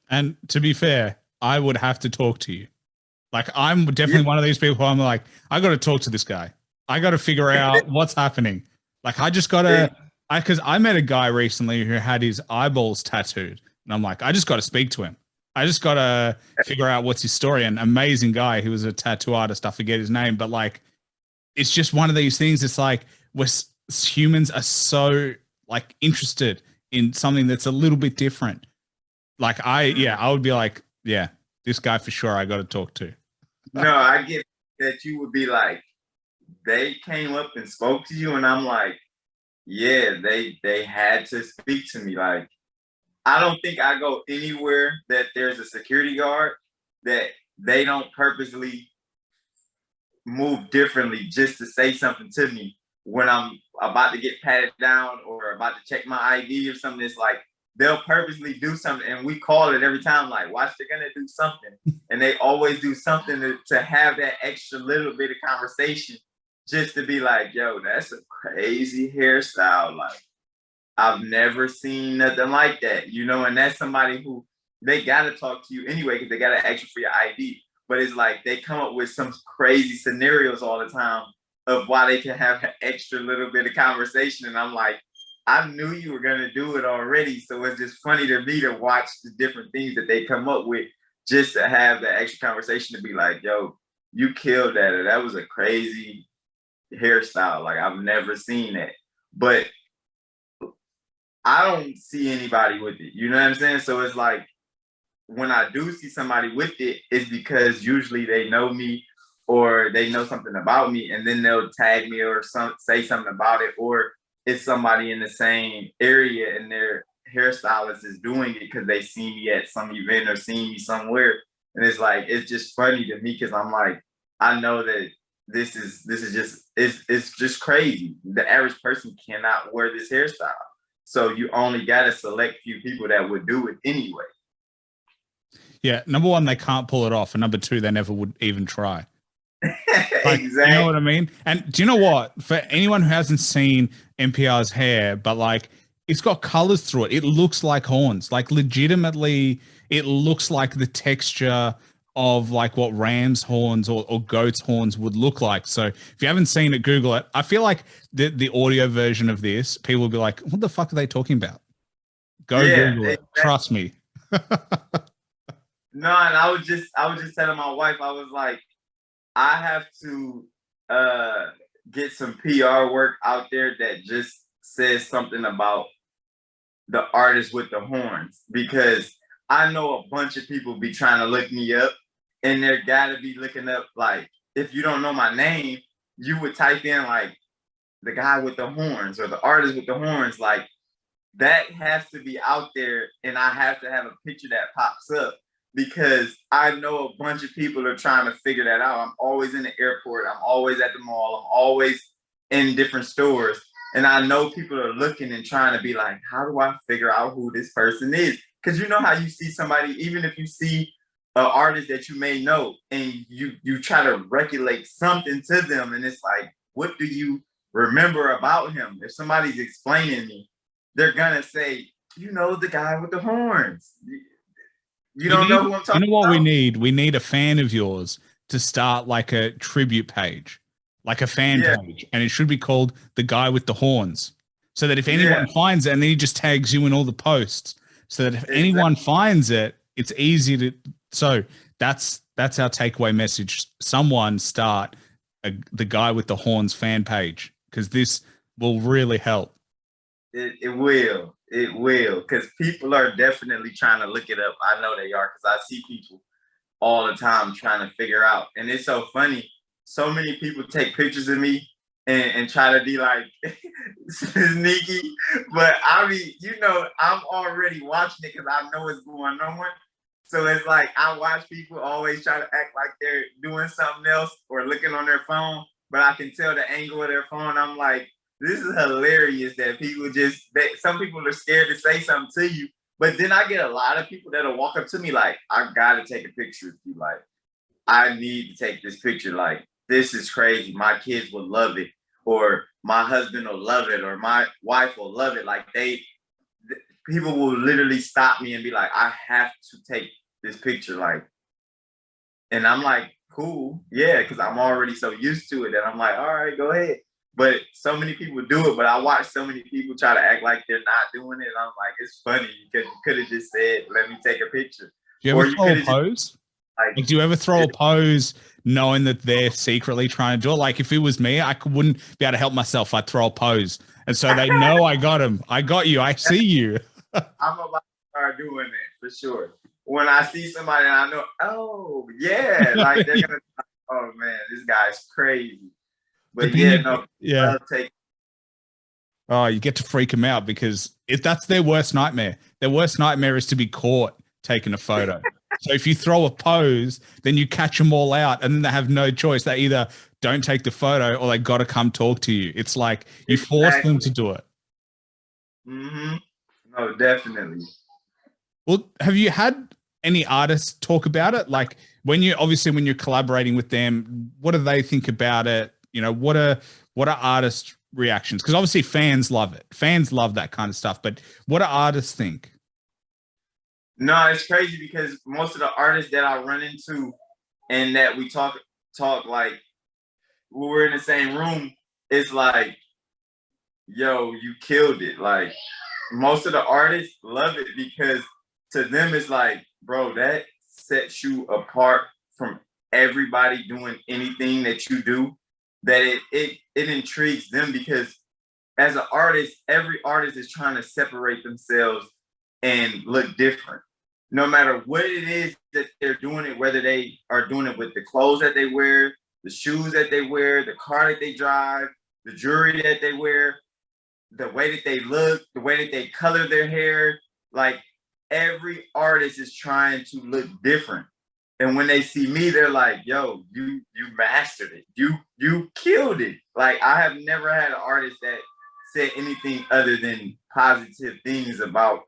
And to be fair, I would have to talk to you. Like, I'm definitely one of these people who I'm like, I got to talk to this guy. I got to figure out what's happening. Like, I just got to, because I met a guy recently who had his eyeballs tattooed. And I'm like, I just got to speak to him. I just got to figure out what's his story. An amazing guy. He was a tattoo artist. I forget his name, but like, it's just one of these things. It's like humans are so like interested in something that's a little bit different. Like I would be like, yeah, this guy for sure I got to talk to. No, I get that you would be like, they came up and spoke to you, and I'm like, yeah, they had to speak to me. Like, I don't think I go anywhere that there's a security guard that they don't purposely move differently just to say something to me when I'm about to get patted down or about to check my ID or something. It's like they'll purposely do something, and we call it every time, like, watch, they're gonna do something. And they always do something to have that extra little bit of conversation just to be like, yo, that's a crazy hairstyle. Like, I've never seen nothing like that, you know. And that's somebody who they gotta talk to you anyway because they gotta ask you for your ID. But it's like they come up with some crazy scenarios all the time of why they can have an extra little bit of conversation. And I'm like, I knew you were gonna do it already. So it's just funny to me to watch the different things that they come up with just to have that extra conversation to be like, yo, you killed that. Or that was a crazy hairstyle. Like, I've never seen that. But I don't see anybody with it. You know what I'm saying? So it's like when I do see somebody with it, it's because usually they know me or they know something about me, and then they'll tag me or say something about it, or it's somebody in the same area and their hairstylist is doing it because they see me at some event or seen me somewhere. And it's like, it's just funny to me because I'm like, I know that this is just it's just crazy. The average person cannot wear this hairstyle. So you only got a select few people that would do it anyway. Yeah, number one, they can't pull it off, and number two, they never would even try. Like, Exactly. you know what I mean? And do you know what? For anyone who hasn't seen MPR's hair, but like, it's got colors through it. It looks like horns. Like, legitimately, it looks like the texture of like what ram's horns or goat's horns would look like. So if you haven't seen it, Google it. I feel like the audio version of this, people will be like, what the fuck are they talking about? Go Google it. Exactly. Trust me. No, and I was just telling my wife, I was like, I have to get some PR work out there that just says something about the artist with the horns, because I know a bunch of people be trying to look me up, and they're gotta be looking up, like, if you don't know my name, you would type in like the guy with the horns or the artist with the horns. Like, that has to be out there, and I have to have a picture that pops up, because I know a bunch of people are trying to figure that out. I'm always in the airport, I'm always at the mall, I'm always in different stores, and I know people are looking and trying to be like, how do I figure out who this person is? Because you know how you see somebody, even if you see an artist that you may know, and you try to regulate something to them, and it's like, what do you remember about him? If somebody's explaining me, they're gonna say, you know, the guy with the horns. You don't know who I'm talking about? You know what we need? We need a fan of yours to start like a tribute page, like a fan page, and it should be called The Guy with the Horns. So that if anyone finds it, and then he just tags you in all the posts, so that if anyone finds it, it's easy to. So that's our takeaway message. Someone start The Guy with the Horns fan page, because this will really help. It will. It will. Because people are definitely trying to look it up. I know they are, because I see people all the time trying to figure out. And it's so funny. So many people take pictures of me and try to be like sneaky. But I mean, you know, I'm already watching it because I know what's going on. So it's like I watch people always try to act like they're doing something else or looking on their phone, but I can tell the angle of their phone. I'm like, this is hilarious that people some people are scared to say something to you. But then I get a lot of people that'll walk up to me like, I gotta take a picture of you. Like, I need to take this picture. Like, this is crazy. My kids will love it, or my husband will love it, or my wife will love it. Like, people will literally stop me and be like, I have to take this picture. Like, and I'm like, cool, yeah, because I'm already so used to it that I'm like, all right, go ahead. But so many people do it, but I watch so many people try to act like they're not doing it. And I'm like, it's funny because you could have just said, let me take a picture. Do you ever throw a pose? Like, do you ever throw a pose knowing that they're secretly trying to do it? Like, if it was me, I wouldn't be able to help myself. I'd throw a pose. And so they know I got him. I got you. I see you. I'm about to start doing that for sure. When I see somebody and I know, oh, yeah, like they're going to be like, oh, man, this guy's crazy. But yeah, oh, you get to freak them out, because if that's their worst nightmare. Their worst nightmare is to be caught taking a photo. So if you throw a pose, then you catch them all out, and then they have no choice. They either don't take the photo or they got to come talk to you. It's like you force them to do it. Mm-hmm. No, definitely. Well, have you had any artists talk about it? Like, when you're collaborating with them, what do they think about it? You know, what are artist reactions? Because obviously fans love it. Fans love that kind of stuff. But what do artists think? No, it's crazy because most of the artists that I run into and that we talk like when we're in the same room, it's like, yo, you killed it. Like, most of the artists love it because to them it's like, bro, that sets you apart from everybody doing anything that you do. That it intrigues them, because as an artist, every artist is trying to separate themselves and look different. No matter what it is that they're doing it, whether they are doing it with the clothes that they wear, the shoes that they wear, the car that they drive, the jewelry that they wear, the way that they look, the way that they color their hair. Like, every artist is trying to look different. And when they see me, they're like, yo, you mastered it. You killed it. Like, I have never had an artist that said anything other than positive things about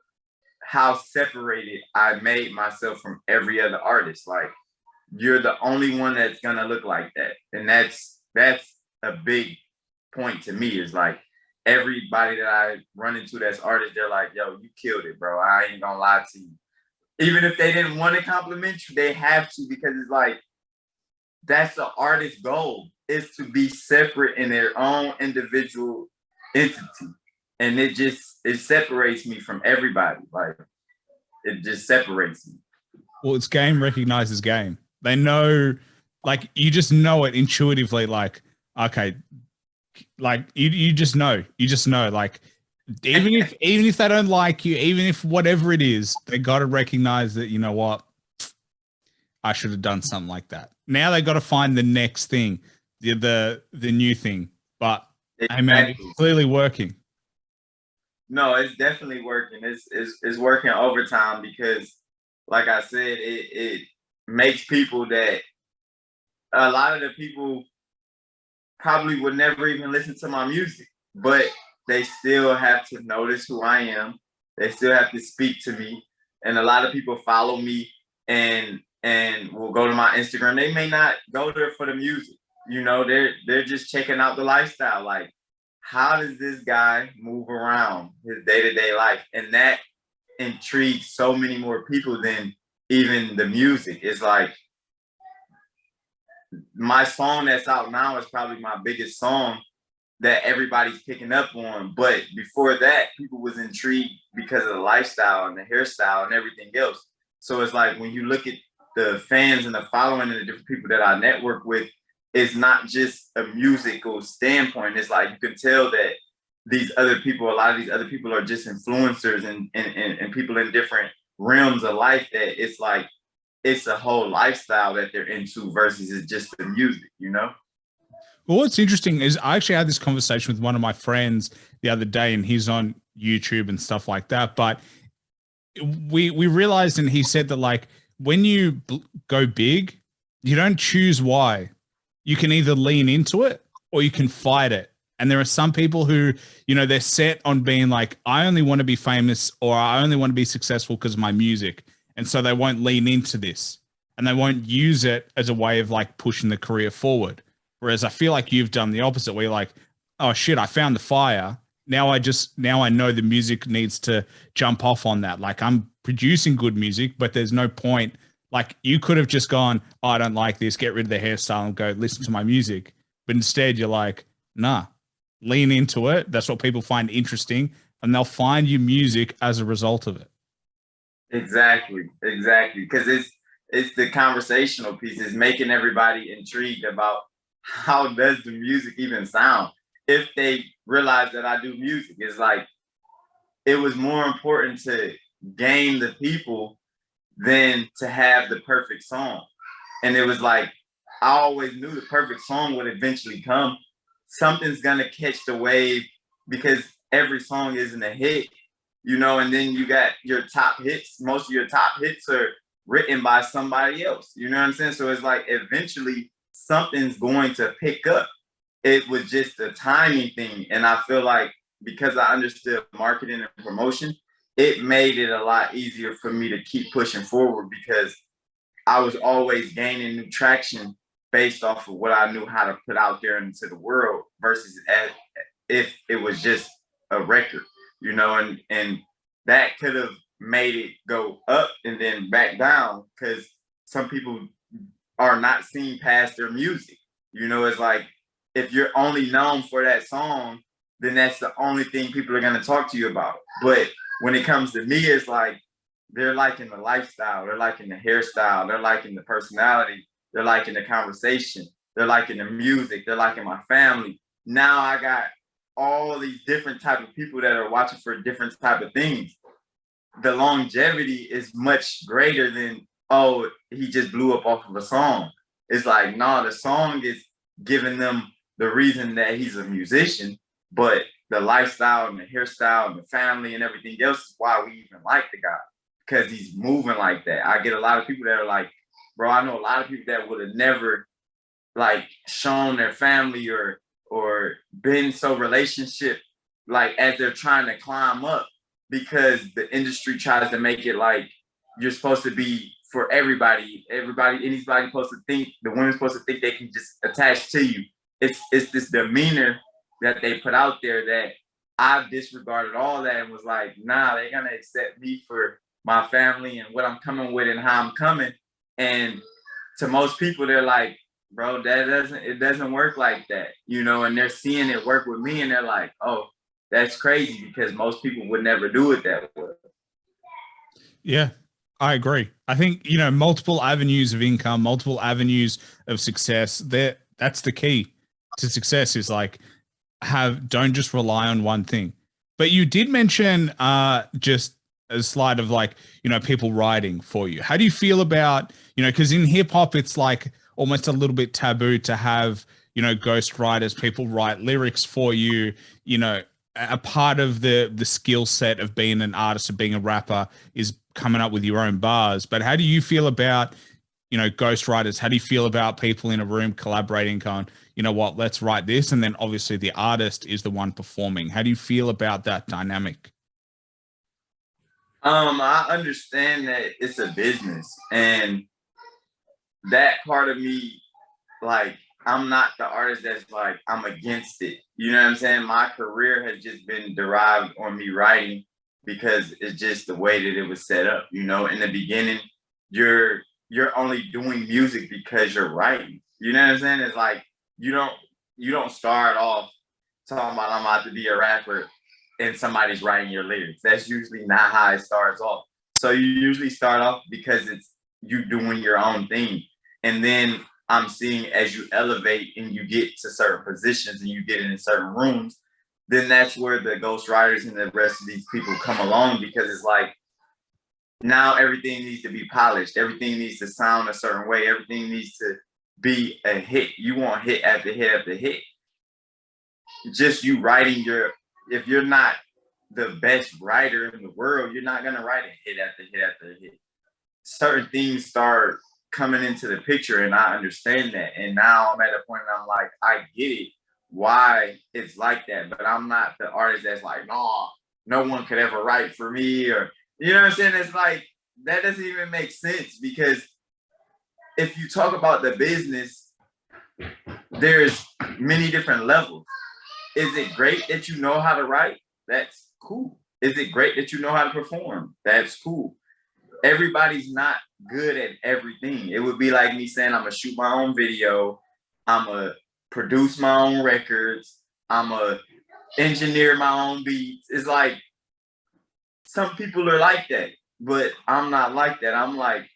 how separated I made myself from every other artist. Like, you're the only one that's gonna look like that. And that's a big point to me, is like, everybody that I run into that's artist, they're like, yo, you killed it, bro. I ain't gonna lie to you. Even if they didn't want to compliment you, they have to, because it's like, that's the artist's goal, is to be separate in their own individual entity. And it separates me from everybody. Like, it just separates me. Well, it's game recognizes game. They know, like, you just know it intuitively. Like, okay, like you just know, like, Even if they don't like you, even if whatever it is, they got to recognize that, you know what, I should have done something like that. Now they got to find the next thing, the new thing. But hey, man, it's Exactly. clearly working. No, it's definitely working. It's working overtime because, like I said, it makes people that a lot of the people probably would never even listen to my music, but they still have to notice who I am. They still have to speak to me, and a lot of people follow me and will go to my Instagram. They may not go there for the music. You know, they're just checking out the lifestyle. Like, how does this guy move around his day-to-day life? And that intrigues so many more people than even the music. It's like my song that's out now is probably my biggest song that everybody's picking up on. But before that, people was intrigued because of the lifestyle and the hairstyle and everything else. So it's like when you look at the fans and the following and the different people that I network with, it's not just a musical standpoint. It's like you can tell that these other people, a lot of these other people are just influencers and people in different realms of life that it's like it's a whole lifestyle that they're into versus it's just the music, you know? Well, what's interesting is I actually had this conversation with one of my friends the other day, and he's on YouTube and stuff like that. But we realized, and he said that like when you go big, you don't choose why. You can either lean into it or you can fight it. And there are some people who, you know, they're set on being like, I only want to be famous or I only want to be successful because of my music. And so they won't lean into this and they won't use it as a way of like pushing the career forward. Whereas I feel like you've done the opposite where you're like, oh shit, I found the fire. Now I know the music needs to jump off on that. Like I'm producing good music, but there's no point. Like you could have just gone, oh, I don't like this, get rid of the hairstyle and go listen to my music. But instead you're like, nah, lean into it. That's what people find interesting and they'll find you music as a result of it. Exactly. Because it's the conversational piece, it's making everybody intrigued about how does the music even sound. If they realize that I do music, it's like it was more important to gain the people than to have the perfect song. And it was like I always knew the perfect song would eventually come. Something's gonna catch the wave because every song isn't a hit, you know, and then you got your top hits. Most of your top hits are written by somebody else. You know what I'm saying? So it's like eventually something's going to pick up. It was just a timing thing. And I feel like because I understood marketing and promotion, it made it a lot easier for me to keep pushing forward because I was always gaining new traction based off of what I knew how to put out there into the world versus if it was just a record, you know, and that could have made it go up and then back down because some people are not seen past their music. You know, it's like if you're only known for that song, then that's the only thing people are gonna talk to you about. But when it comes to me, it's like they're liking the lifestyle, they're liking the hairstyle, they're liking the personality, they're liking the conversation, they're liking the music, they're liking my family. Now I got all these different type of people that are watching for different type of things. The longevity is much greater than, oh, he just blew up off of a song. It's like, no, the song is giving them the reason that he's a musician, but the lifestyle and the hairstyle and the family and everything else is why we even like the guy, because he's moving like that. I get a lot of people that are like, bro, I know a lot of people that would have never like shown their family or been so relationship like as they're trying to climb up because the industry tries to make it like you're supposed to be for everybody, anybody's supposed to think, the women's supposed to think they can just attach to you. It's this demeanor that they put out there that I've disregarded all that and was like, nah, they're gonna accept me for my family and what I'm coming with and how I'm coming. And to most people, they're like, bro, it doesn't work like that, you know, and they're seeing it work with me and they're like, oh, that's crazy because most people would never do it that way. Yeah, I agree. I think, you know, multiple avenues of income, multiple avenues of success, that's the key to success is like don't just rely on one thing. But you did mention just a slide of like, people writing for you. How do you feel about, because in hip hop, it's like almost a little bit taboo to have, ghostwriters, people write lyrics for you, a part of the skill set of being an artist, of being a rapper is coming up with your own bars. But how do you feel about, ghostwriters? How do you feel about people in a room collaborating, going, you know what, let's write this? And then obviously the artist is the one performing. How do you feel about that dynamic? I understand that it's a business, and that part of me, like, I'm not the artist that's like, I'm against it. You know what I'm saying? My career has just been derived on me writing because it's just the way that it was set up. In the beginning, you're only doing music because you're writing. You know what I'm saying? It's like you don't start off talking about I'm about to be a rapper and somebody's writing your lyrics. That's usually not how it starts off. So you usually start off because it's you doing your own thing. And then I'm seeing as you elevate and you get to certain positions and you get in certain rooms, then that's where the ghostwriters and the rest of these people come along, because it's like now everything needs to be polished. Everything needs to sound a certain way. Everything needs to be a hit. You want hit after hit after hit. Just you writing if you're not the best writer in the world, you're not gonna write a hit after hit after hit. Certain things start coming into the picture, and I understand that. And now I'm at a point where I'm like, I get it, why it's like that. But I'm not the artist that's like, no one could ever write for me, or you know what I'm saying? It's like that doesn't even make sense, because if you talk about the business, there's many different levels. Is it great that you know how to write? That's cool. Is it great that you know how to perform? That's cool. Everybody's not good at everything. It would be like me saying I'm gonna shoot my own video, I'm gonna produce my own records, I'm gonna engineer my own beats. It's like some people are like that, but I'm not like that. I'm like,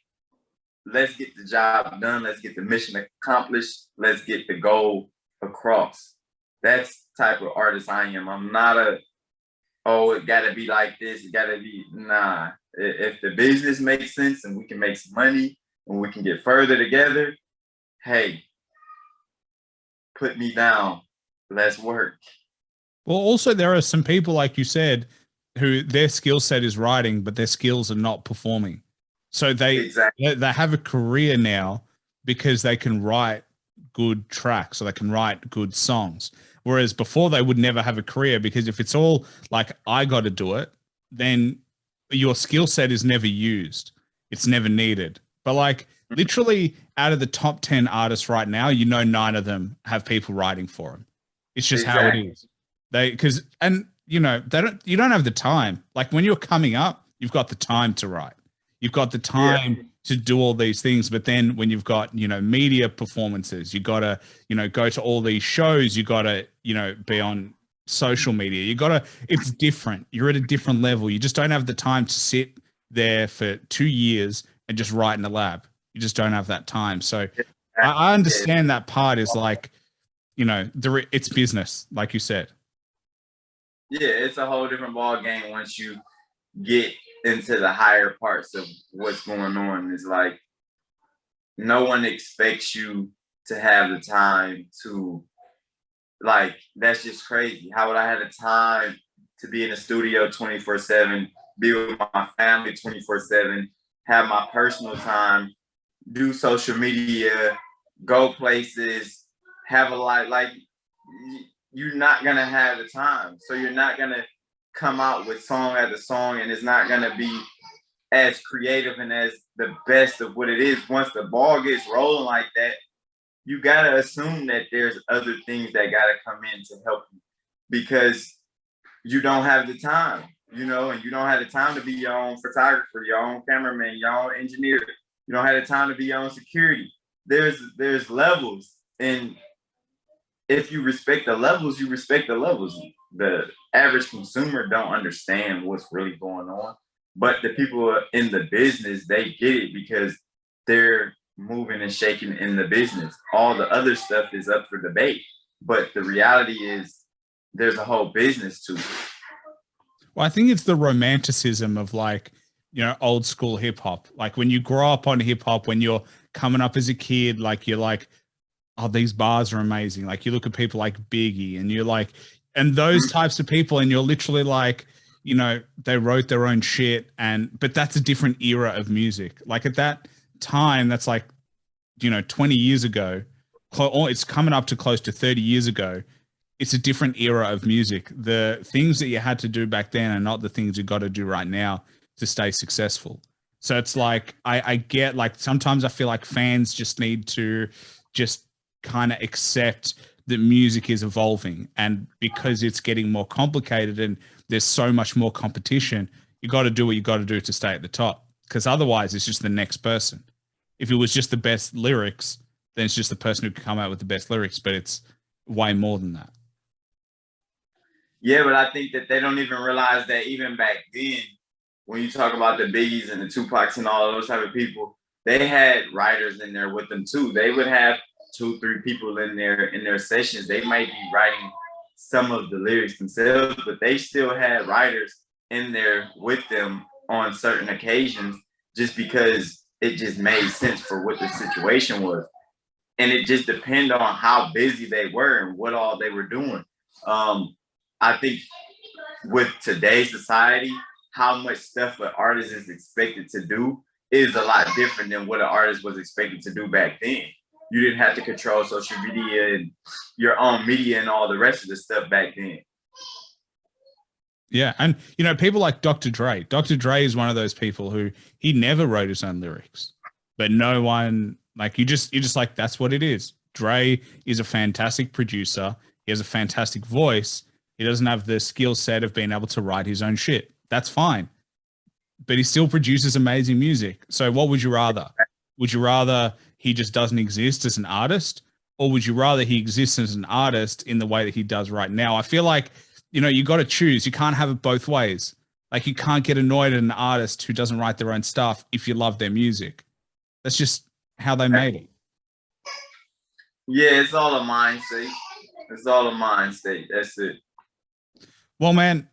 let's get the job done, let's get the mission accomplished, let's get the goal across. That's the type of artist I am. I'm not it gotta be like this, it gotta be, nah. If the business makes sense and we can make some money and we can get further together, hey, put me down. Let's work. Well, also there are some people, like you said, who their skill set is writing, but their skills are not performing. So they have a career now because they can write good tracks, or they can write good songs. Whereas before they would never have a career, because if it's all like, I got to do it, then your skill set is never used. It's never needed. But like literally out of the top 10 artists right now, 9 of them have people writing for them. It's just how it is. You don't have the time. Like when you're coming up, you've got the time to write. You've got the time to do all these things. But then when you've got, media performances, you got to, go to all these shows, you got to, be on social media. It's different. You're at a different level. You just don't have the time to sit there for 2 years and just write in a lab. You just don't have that time. So I understand that part is like, it's business, like you said. Yeah, it's a whole different ball game once you get into the higher parts of what's going on. It's like no one expects you to have the time to, like, that's just crazy. How would I have the time to be in the studio 24/7, be with my family 24/7, have my personal time, do social media, go places, have a life? Like, you're not gonna have the time. So you're not gonna come out with song after song, and it's not gonna be as creative and as the best of what it is. Once the ball gets rolling like that, you gotta assume that there's other things that gotta come in to help you, because you don't have the time, and you don't have the time to be your own photographer, your own cameraman, your own engineer. You don't have the time to be your own security. There's levels, and if you respect the levels, you respect the levels. The average consumer don't understand what's really going on, but the people in the business, they get it because they're moving and shaking in the business. All the other stuff is up for debate, but the reality is there's a whole business to it. Well, I think it's the romanticism of like, old school hip hop. Like when you grow up on hip hop, when you're coming up as a kid, like you're like, oh, these bars are amazing. Like you look at people like Biggie and you're like, and those types of people, and you're literally like, they wrote their own shit. But that's a different era of music. Like at that time, that's like, 20 years ago, it's coming up to close to 30 years ago. It's a different era of music. The things that you had to do back then are not the things you got to do right now to stay successful. So it's like, I get like, sometimes I feel like fans just need to just kind of accept that music is evolving, and because it's getting more complicated and there's so much more competition, you got to do what you got to do to stay at the top, because otherwise it's just the next person. If it was just the best lyrics, then it's just the person who can come out with the best lyrics, but it's way more than that. Yeah, but I think that they don't even realize that even back then, when you talk about the Biggies and the Tupacs and all those type of people, they had writers in there with them too. They would have 2-3 people in their sessions. They might be writing some of the lyrics themselves, but they still had writers in there with them on certain occasions, just because it just made sense for what the situation was. And it just depended on how busy they were and what all they were doing. I think with today's society, how much stuff an artist is expected to do is a lot different than what an artist was expected to do back then. You didn't have to control social media and your own media and all the rest of the stuff back then. Yeah. And, people like Dr. Dre. Dr. Dre is one of those people who he never wrote his own lyrics, but no one, like, you're just like, that's what it is. Dre is a fantastic producer. He has a fantastic voice. He doesn't have the skill set of being able to write his own shit. That's fine. But he still produces amazing music. So what would you rather? Would you rather he just doesn't exist as an artist, or would you rather he exists as an artist in the way that he does right now? I feel like, you got to choose. You can't have it both ways. Like you can't get annoyed at an artist who doesn't write their own stuff if you love their music. That's just how they made it. Yeah, it's all a mindset. It's all a mindset. That's it. Well, man,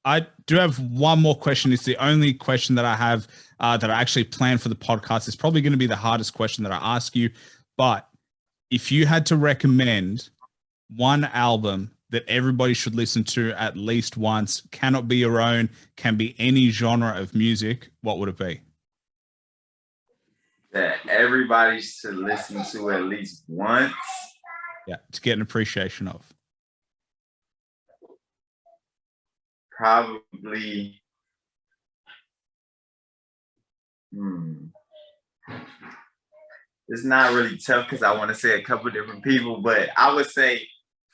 I do have one more question. It's the only question that I have that I actually planned for the podcast. It's probably going to be the hardest question that I ask you. But if you had to recommend one album that everybody should listen to at least once, cannot be your own, can be any genre of music, what would it be? That everybody should listen to at least once? Yeah, to get an appreciation of. Probably it's not really tough because I want to say a couple different people, but I would say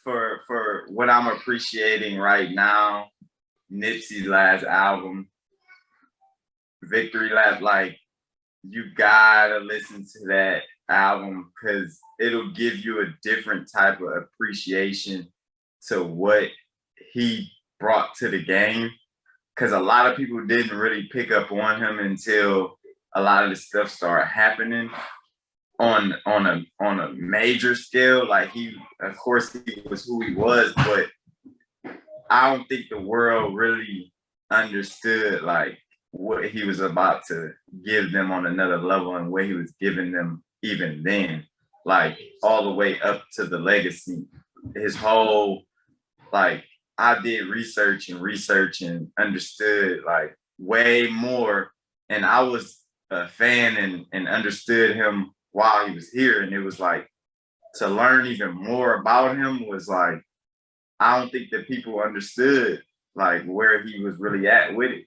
for what I'm appreciating right now, Nipsey's last album, Victory Lap, like you gotta listen to that album because it'll give you a different type of appreciation to what he brought to the game, because a lot of people didn't really pick up on him until a lot of the stuff started happening on a major scale. Like he, of course, he was who he was, but I don't think the world really understood like what he was about to give them on another level and what he was giving them even then, like all the way up to the legacy. His whole, like, I did research and understood like way more. And I was a fan and understood him while he was here. And it was like, to learn even more about him was like, I don't think that people understood like where he was really at with it.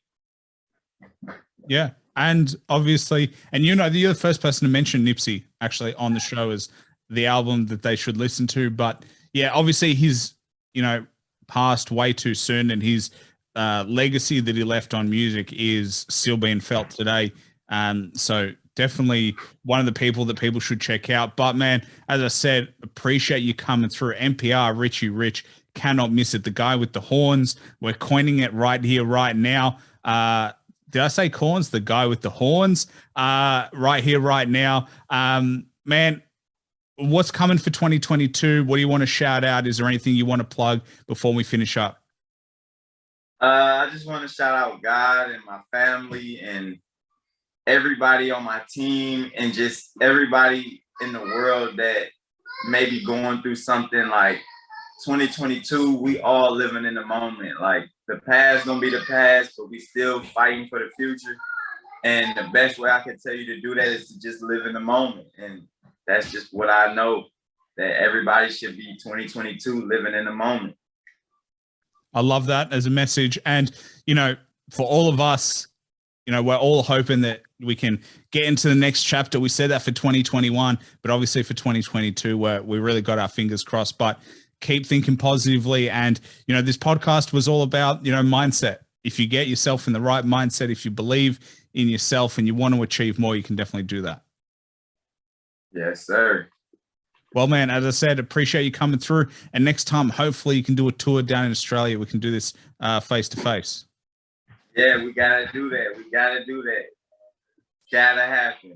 Yeah. And obviously, and you're the first person to mention Nipsey actually on the show as the album that they should listen to. But yeah, obviously he's, passed way too soon, and his legacy that he left on music is still being felt today. So definitely one of the people that people should check out. But man, as I said, appreciate you coming through. MPR Riche Rich, cannot miss it. The guy with the horns. We're coining it right here, right now. Did I say corns? The guy with the horns. Right here, right now. Man, what's coming for 2022? What do you want to shout out? Is there anything you want to plug before we finish up? I just want to shout out God and my family and everybody on my team and just everybody in the world that may be going through something. Like 2022, we all living in the moment. Like the past gonna be the past, but we still fighting for the future. And the best way I can tell you to do that is to just live in the moment. And that's just what I know, that everybody should be 2022 living in the moment. I love that as a message. And, for all of us, we're all hoping that we can get into the next chapter. We said that for 2021, but obviously for 2022, we really got our fingers crossed, but keep thinking positively. And, this podcast was all about, mindset. If you get yourself in the right mindset, if you believe in yourself and you want to achieve more, you can definitely do that. Yes, sir. Well, man, as I said, appreciate you coming through. And next time, hopefully you can do a tour down in Australia. We can do this face to face. Yeah, we got to do that. We got to do that. Gotta happen.